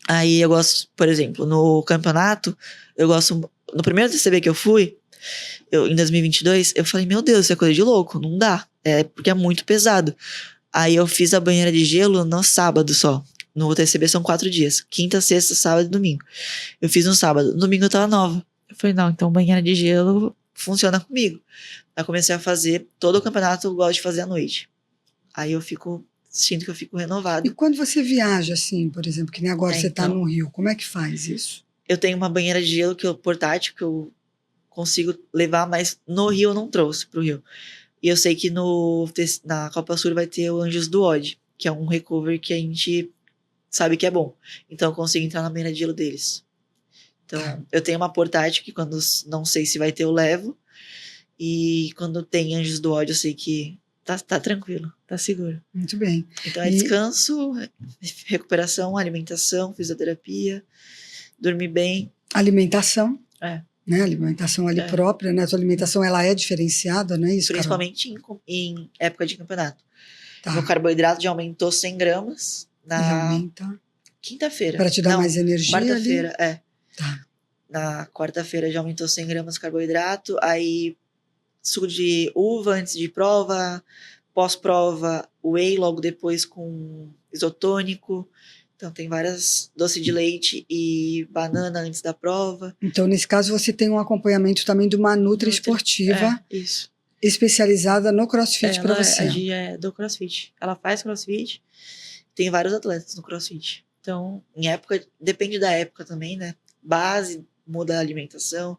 Aí eu gosto, por exemplo, no campeonato, eu gosto... No primeiro TCB que eu fui, em 2022, eu falei, meu Deus, isso é coisa de louco, não dá. Porque é muito pesado. Aí eu fiz a banheira de gelo no sábado só. No TCB são 4 dias. Quinta, sexta, sábado e domingo. Eu fiz no sábado. No domingo eu tava nova. Eu falei, não, então banheira de gelo funciona comigo. Aí eu comecei a fazer. Todo o campeonato eu gosto de fazer à noite. Aí eu sinto que eu fico renovado.
E quando você viaja, assim, por exemplo, que nem agora você tá no Rio, como é que faz isso?
Eu tenho uma banheira de gelo portátil que eu consigo levar, mas no Rio eu não trouxe pro Rio. E eu sei que na Copa Sul vai ter o Anjos do Odd, que é um recovery que a gente sabe que é bom. Então eu consigo entrar na banheira de gelo deles. Então, eu tenho uma portátil que quando não sei se vai ter, eu levo. E quando tem Anjos do Ódio, eu sei que tá tranquilo, tá seguro.
Muito bem.
Então é descanso, recuperação, alimentação, fisioterapia, dormir bem.
Alimentação.
Né?
Alimentação ali própria, né? A sua alimentação, ela é diferenciada, não é isso,
principalmente em época de campeonato.
Tá.
Meu carboidrato já aumentou 100 gramas na quinta-feira.
Para te dar mais energia
quarta-feira,
ali?
Tá. Na quarta-feira já aumentou 100 gramas de carboidrato, aí suco de uva antes de prova, pós-prova, whey logo depois com isotônico. Então tem várias, doce de leite e banana antes da prova.
Então, nesse caso, você tem um acompanhamento também de uma Nutri esportiva
isso.
especializada no CrossFit para você.
A Gia é do CrossFit. Ela faz CrossFit, tem vários atletas no CrossFit. Então, depende da época também, né? Base, muda a alimentação,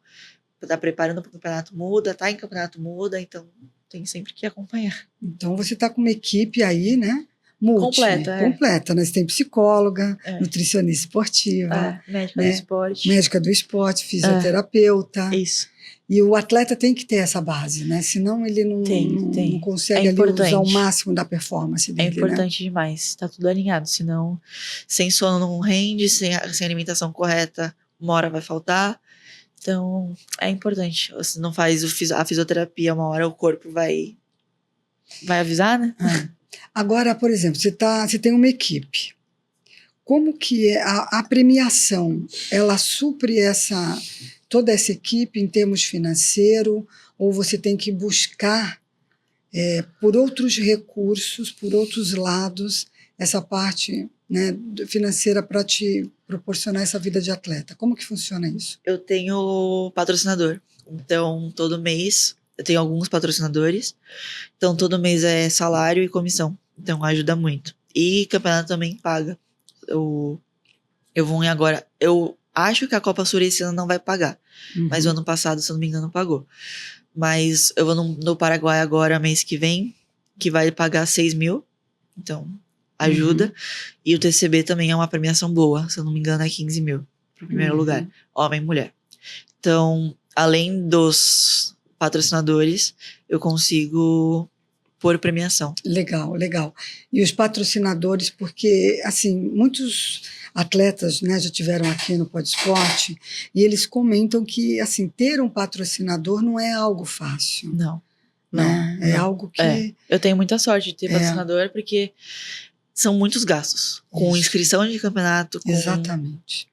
tá preparando para o campeonato, muda, tá em campeonato, muda, então tem sempre que acompanhar.
Então você tá com uma equipe aí, né? Completa, né? Você tem psicóloga, nutricionista esportiva,
médica do esporte.
Médica do esporte, fisioterapeuta.
Isso.
E o atleta tem que ter essa base, né? Senão ele não consegue ali usar o máximo da performance dele.
É importante demais, tá tudo alinhado, senão sem sono não rende, sem alimentação correta, uma hora vai faltar. Então, é importante. Você não faz a fisioterapia, uma hora o corpo vai avisar, né?
Agora, por exemplo, você tem uma equipe. Como que é a premiação? Ela supre toda essa equipe em termos financeiro, ou você tem que buscar por outros recursos, por outros lados, essa parte, né, financeira para te proporcionar essa vida de atleta? Como que funciona isso?
Eu tenho patrocinador. Então, todo mês, eu tenho alguns patrocinadores. Então, todo mês é salário e comissão. Então, ajuda muito. E campeonato também paga. Eu vou em agora. Eu acho que a Copa Sul esse ano não vai pagar. Mas o ano passado, se eu não me engano, pagou. Mas eu vou no Paraguai agora, mês que vem, que vai pagar 6 mil. Então, ajuda. E o TCB também é uma premiação boa. Se eu não me engano, é 15 mil. Pro primeiro lugar. Homem e mulher. Então, além dos patrocinadores, eu consigo pôr premiação.
Legal, legal. E os patrocinadores, porque, assim, muitos atletas, né, já tiveram aqui no Pod Esporte, e eles comentam que, assim, ter um patrocinador não é algo fácil.
Não.
Né?
Não,
é
não.
algo que...
Eu tenho muita sorte de ter patrocinador, porque são muitos gastos. Com inscrição de campeonato,
Exatamente.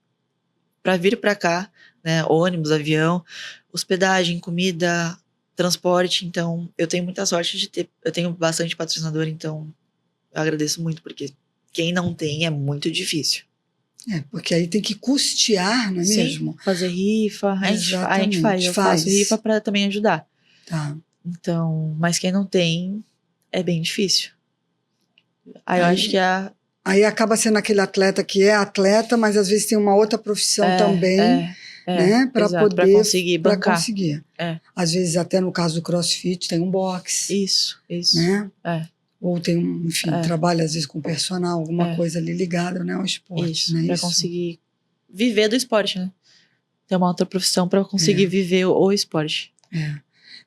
Para vir para cá, né, ônibus, avião, hospedagem, comida, transporte. Então, eu tenho muita sorte de ter. Eu tenho bastante patrocinador, então eu agradeço muito, porque quem não tem é muito difícil.
Porque aí tem que custear, não é mesmo?
Fazer rifa, a gente faz. Eu faço rifa para também ajudar.
Tá.
Então, mas quem não tem, é bem difícil. Aí eu acho que
Aí acaba sendo aquele atleta que é atleta, mas às vezes tem uma outra profissão também, né? Para poder...
Para conseguir bancar.
Conseguir. Às vezes até no caso do CrossFit tem um boxe.
Isso.
Né? Ou tem enfim, trabalha às vezes com personal, alguma coisa ali ligada, né, ao esporte.
Isso,
né?
Para conseguir viver do esporte, né? Ter uma outra profissão para conseguir viver o esporte.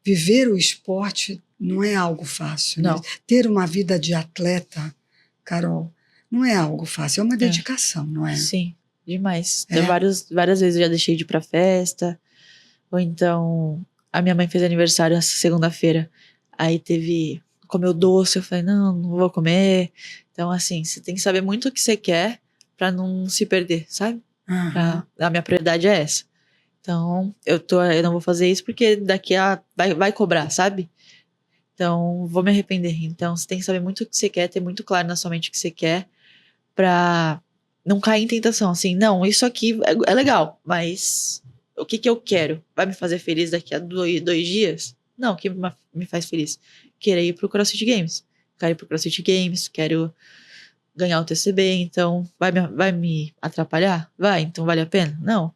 Viver o esporte não é algo fácil.
Não.
Né? Ter uma vida de atleta, Carol, não é algo fácil, é uma dedicação, não é?
Sim, demais. Várias vezes eu já deixei de ir pra festa, ou então a minha mãe fez aniversário essa segunda-feira, aí comeu doce, eu falei, não vou comer. Então, assim, você tem que saber muito o que você quer pra não se perder, sabe? A minha prioridade é essa. Então, eu não vou fazer isso porque daqui vai cobrar, sabe? Então, vou me arrepender. Então, você tem que saber muito o que você quer, ter muito claro na sua mente o que você quer, pra não cair em tentação. Assim, não, isso aqui é legal, mas o que eu quero? Vai me fazer feliz daqui a 2 dias? Não, o que me faz feliz? Querer ir pro CrossFit Games. Quero ir pro CrossFit Games, quero ganhar o TCB, então vai me atrapalhar? Vai, então vale a pena? Não.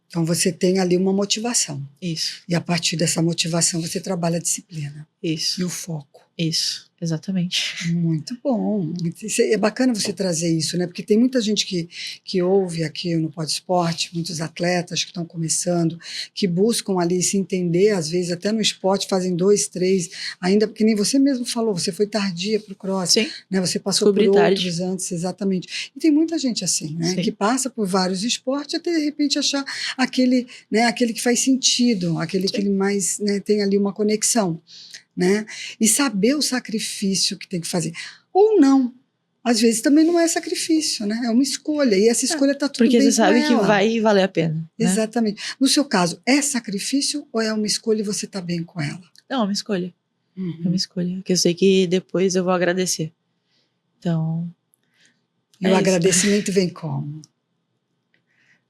Então você tem ali uma motivação.
Isso.
E a partir dessa motivação você trabalha a disciplina.
Isso.
E o foco.
Isso, exatamente.
Muito bom. É bacana você trazer isso, né? Porque tem muita gente que ouve aqui no Pod Esporte, muitos atletas que estão começando, que buscam ali se entender, às vezes até no esporte, fazem 2, 3, ainda porque nem você mesmo falou, você foi tardia para o cross, né? Você passou
Descobri
por
tarde.
outros antes, exatamente. E tem muita gente assim, né?
Sim.
Que passa por vários esportes até de repente achar aquele que faz sentido, aquele que ele mais, né, tem ali uma conexão. Né? E saber o sacrifício que tem que fazer. Ou não. Às vezes também não é sacrifício, né? É uma escolha. E essa escolha está tudo bem com ela.
Porque você sabe que vai valer a pena. Né?
Exatamente. No seu caso, é sacrifício ou é uma escolha e você está bem com ela?
Não, é uma escolha. É uma escolha. Porque eu sei que depois eu vou agradecer. Então.
E o agradecimento vem como?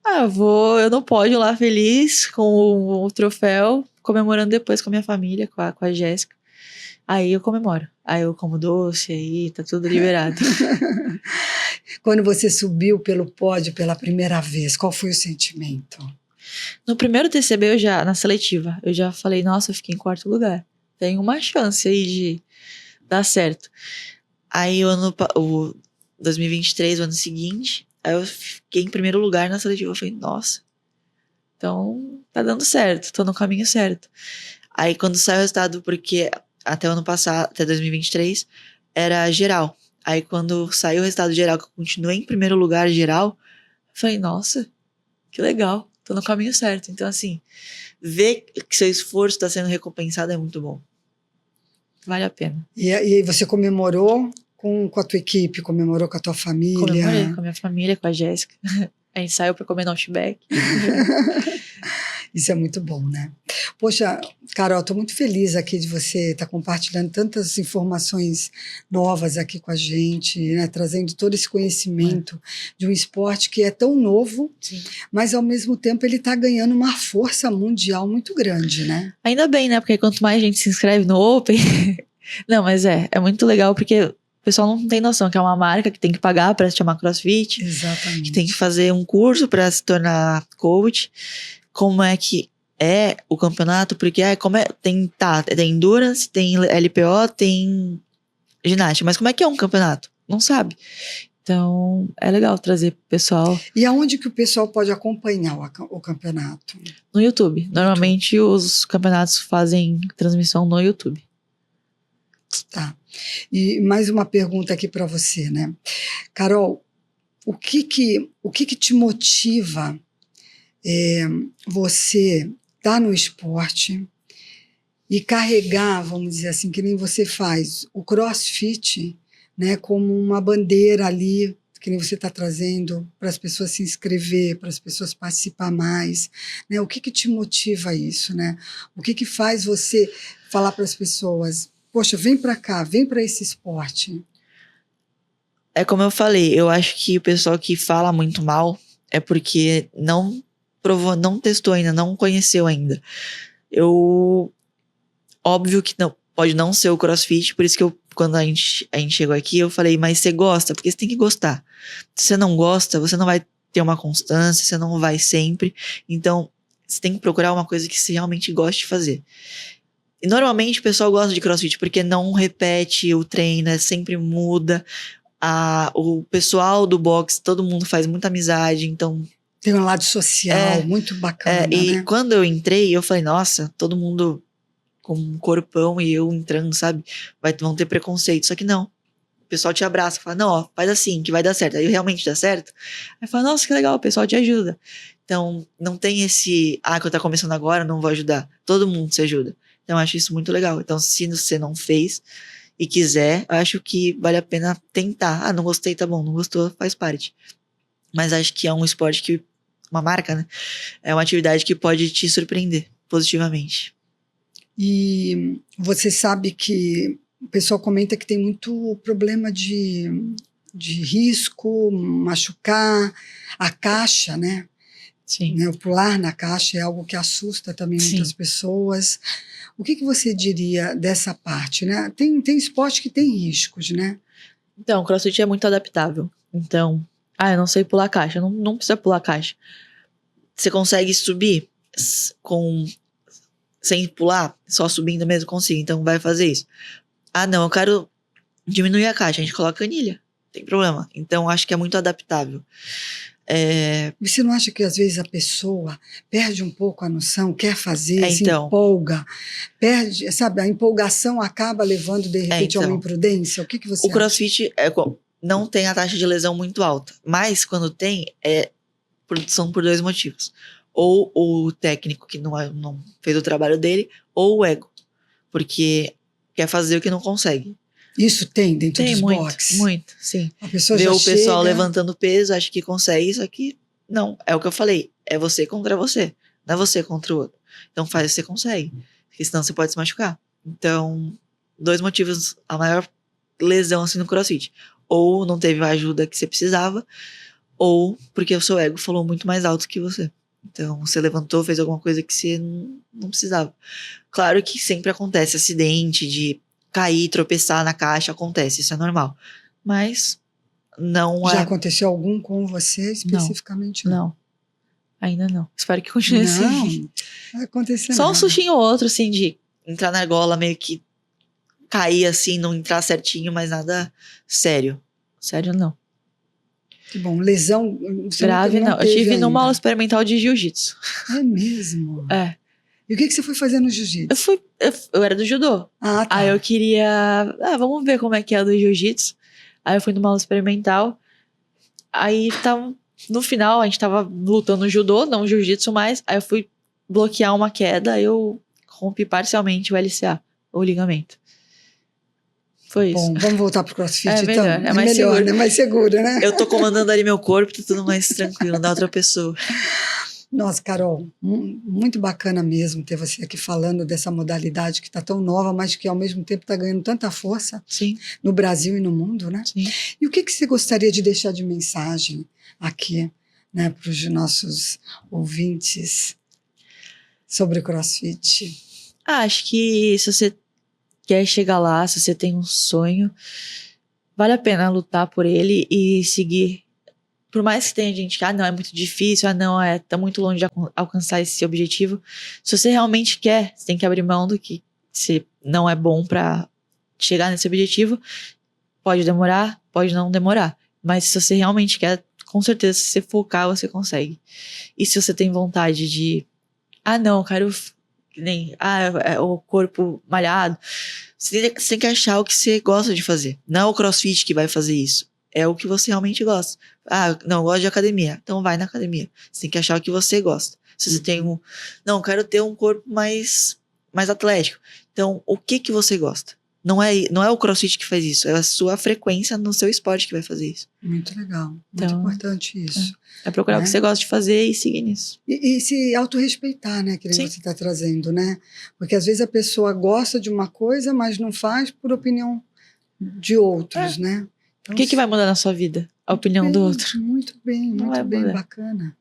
Eu no pódio lá feliz com o troféu, comemorando depois com a minha família, com a Jéssica. Aí eu comemoro. Aí eu como doce, aí tá tudo liberado.
Quando você subiu pelo pódio pela primeira vez, qual foi o sentimento?
No primeiro TCB, na seletiva, eu já falei, nossa, eu fiquei em 4º lugar. Tem uma chance aí de dar certo. Aí o 2023, o ano seguinte, aí eu fiquei em 1º lugar na seletiva. Eu falei, nossa, então tá dando certo, tô no caminho certo. Aí quando saiu o resultado, porque até o ano passado, até 2023, era geral. Aí quando saiu o resultado geral, que eu continuei em 1º lugar geral, eu falei, nossa, que legal, tô no caminho certo. Então assim, ver que seu esforço tá sendo recompensado é muito bom. Vale a pena.
E aí você comemorou com a tua equipe, comemorou com a tua família?
Comemorei com a minha família, com a Jéssica. A gente saiu pra comer no Outback.
Isso é muito bom, né? Poxa, Carol, estou muito feliz aqui de você estar compartilhando tantas informações novas aqui com a gente, né? Trazendo todo esse conhecimento de um esporte que é tão novo,
Sim.
mas ao mesmo tempo ele está ganhando uma força mundial muito grande, né?
Ainda bem, né? Porque quanto mais gente se inscreve no Open... Não, mas é muito legal porque o pessoal não tem noção que é uma marca que tem que pagar para se chamar CrossFit.
Exatamente.
Que tem que fazer um curso para se tornar coach. Como é que é o campeonato? Porque tem endurance, tem LPO, tem ginástica. Mas como é que é um campeonato? Não sabe. Então, é legal trazer pro pessoal.
E aonde que o pessoal pode acompanhar o campeonato?
No YouTube. Normalmente os campeonatos fazem transmissão no YouTube.
Tá. E mais uma pergunta aqui para você, né? Carol, o que te motiva você estar no esporte e carregar, vamos dizer assim, que nem você faz, o CrossFit, né, como uma bandeira ali, que nem você está trazendo para as pessoas se inscrever, para as pessoas participar mais, né? O que te motiva a isso, né? O que faz você falar para as pessoas, poxa, vem para cá, vem para esse esporte?
É como eu falei, eu acho que o pessoal que fala muito mal é porque não provou, não testou ainda, não conheceu ainda. Óbvio que não, pode não ser o CrossFit, por isso que quando a gente chegou aqui, eu falei, mas você gosta? Porque você tem que gostar. Se você não gosta, você não vai ter uma constância, você não vai sempre. Então, você tem que procurar uma coisa que você realmente goste de fazer. E normalmente o pessoal gosta de CrossFit porque não repete o treino, sempre muda. O pessoal do boxe, todo mundo faz muita amizade, então...
Tem um lado social muito bacana,
e
né?
quando eu entrei, eu falei, nossa, todo mundo com um corpão e eu entrando, sabe? Vão ter preconceito. Só que não. O pessoal te abraça, fala, não, ó, faz assim, que vai dar certo. Aí realmente dá certo. Aí fala, nossa, que legal, o pessoal te ajuda. Então, não tem que eu tô começando agora, não vou ajudar. Todo mundo se ajuda. Então, eu acho isso muito legal. Então, se você não fez e quiser, eu acho que vale a pena tentar. Não gostei, tá bom. Não gostou, faz parte. Mas acho que é um esporte que... Uma marca, né? É uma atividade que pode te surpreender positivamente.
E você sabe que o pessoal comenta que tem muito problema de risco, machucar, a caixa, né?
Sim.
O pular na caixa é algo que assusta também muitas pessoas. O que você diria dessa parte, né? Tem esporte que tem riscos, né?
Então, o CrossFit é muito adaptável. Então, eu não sei pular caixa. Não precisa pular caixa. Você consegue subir sem pular, só subindo mesmo consigo. Então, vai fazer isso. Não, eu quero diminuir a caixa. A gente coloca anilha. Não tem problema. Então, acho que é muito adaptável.
Você não acha que às vezes a pessoa perde um pouco a noção, quer fazer, se
então,
empolga, perde, sabe, a empolgação acaba levando de repente a uma imprudência? O que você acha?
O CrossFit não tem a taxa de lesão muito alta, mas quando tem, são por 2 motivos. Ou o técnico que não fez o trabalho dele, ou o ego, porque quer fazer o que não consegue.
Isso tem dentro dos boxes?
Muito, sim.
A pessoa
vê
já
o pessoal
chega...
levantando peso, acha que consegue, isso aqui não. É o que eu falei, é você contra você, não é você contra o outro. Então faz o que você consegue, porque senão você pode se machucar. Então, 2 motivos, a maior lesão assim no CrossFit. Ou não teve a ajuda que você precisava, ou porque o seu ego falou muito mais alto que você. Então, você levantou, fez alguma coisa que você não precisava. Claro que sempre acontece acidente de cair, tropeçar na caixa, acontece, isso é normal. Mas não
Já aconteceu algum com você especificamente?
Não. Ainda não. Espero que continue assim.
Não, vai acontecer
Só
nada.
um sustinho ou outro, assim, de entrar na argola, meio que cair assim, não entrar certinho, mas nada sério. Sério, não.
Que bom. Lesão
grave, não. Eu tive numa aula experimental de jiu-jitsu.
É mesmo? E o que você foi fazer no jiu-jitsu?
Eu era do judô.
Tá.
Aí eu queria... vamos ver como é que é do jiu-jitsu. Aí eu fui numa aula experimental. Aí no final, a gente tava lutando no judô, não jiu-jitsu mais. Aí eu fui bloquear uma queda, eu rompi parcialmente o LCA, o ligamento. Foi isso.
Bom, vamos voltar pro CrossFit,
É
então?
melhor, é mais
melhor,
seguro.
né? Mais seguro, né?
Eu tô comandando ali meu corpo, tá tudo mais tranquilo, da outra pessoa.
Nossa, Carol, muito bacana mesmo ter você aqui falando dessa modalidade que está tão nova, mas que ao mesmo tempo está ganhando tanta força
Sim,
no Brasil e no mundo, né?
sim.
E o que você gostaria de deixar de mensagem aqui, né, para os nossos ouvintes sobre o CrossFit?
Acho que se você quer chegar lá, se você tem um sonho, vale a pena lutar por ele e seguir. Por mais que tenha gente que, não, é muito difícil, tá muito longe de alcançar esse objetivo. Se você realmente quer, você tem que abrir mão do que você não é bom pra chegar nesse objetivo. Pode demorar, pode não demorar. Mas se você realmente quer, com certeza, se você focar, você consegue. E se você tem vontade de, não, quero nem, o corpo malhado. Você tem que achar o que você gosta de fazer. Não é o CrossFit que vai fazer isso. É o que você realmente gosta. Não, eu gosto de academia. Então vai na academia. Você tem que achar o que você gosta. Se você tem não, quero ter um corpo mais atlético. Então, o que você gosta? Não é o CrossFit que faz isso. É a sua frequência no seu esporte que vai fazer isso.
Muito legal. Muito
Então,
importante isso.
É procurar o que você gosta de fazer e seguir nisso.
E se autorrespeitar, né? Que nem
Sim.
você está trazendo, né? Porque às vezes a pessoa gosta de uma coisa, mas não faz por opinião de outros, né? Então,
O que vai mudar na sua vida? A opinião do outro.
Muito bem,
Não vai
muito bem,
mudar.
bacana.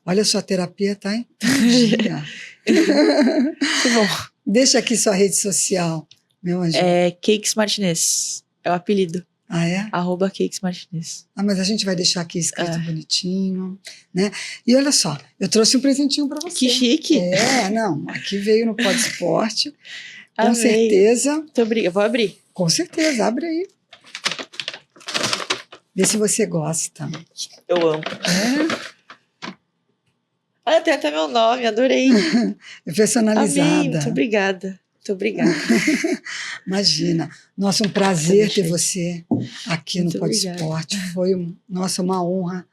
Olha, sua terapia tá em dia.
Que bom.
Deixa aqui sua rede social, meu anjo.
É Cakes Martinez. É o apelido.
Ah, é?
@Cakes Martinez.
Mas a gente vai deixar aqui escrito bonitinho, né? E olha só, eu trouxe um presentinho para você.
Que chique.
Não, aqui veio no Pod Esporte. Com
Amei.
certeza.
Muito obrigada. Vou abrir.
Com certeza, abre aí. Vê se você gosta.
Eu amo. Tem até meu nome, adorei.
É personalizada.
Amei, muito obrigada. Muito obrigada.
Imagina. Nossa, um prazer ter
Deixei.
você aqui
Muito
no Pod
obrigada.
Esporte. Foi, uma honra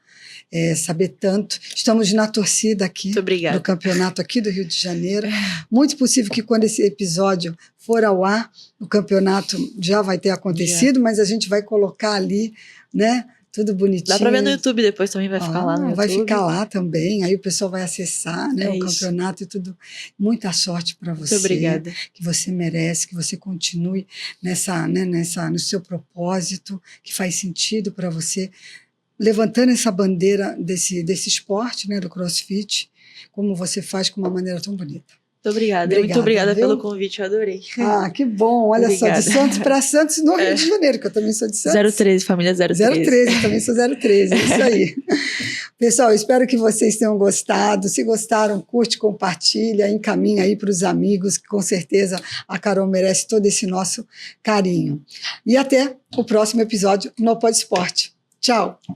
saber tanto. Estamos na torcida aqui
Muito obrigada.
do campeonato aqui do Rio de Janeiro. Muito possível que quando esse episódio for ao ar, o campeonato já vai ter acontecido, mas a gente vai colocar ali, né? Tudo bonitinho.
Dá pra ver no YouTube depois também, vai ficar lá no YouTube.
Vai ficar lá também, aí o pessoal vai acessar, né, o
isso.
campeonato e tudo. Muita sorte para você.
Muito obrigada.
Que você merece, que você continue no seu propósito, que faz sentido para você, levantando essa bandeira desse esporte, né, do CrossFit, como você faz com uma maneira tão bonita.
Muito obrigada. Muito obrigada
viu?
pelo convite, eu adorei.
Que bom, olha
Obrigada.
só, de Santos para Santos, no Rio de Janeiro, que eu também sou de Santos.
013, família 013.
013, eu também sou 013, é isso aí. Pessoal, espero que vocês tenham gostado. Se gostaram, curte, compartilha, encaminha aí para os amigos, que com certeza a Carol merece todo esse nosso carinho. E até o próximo episódio no Pod Esporte. Tchau!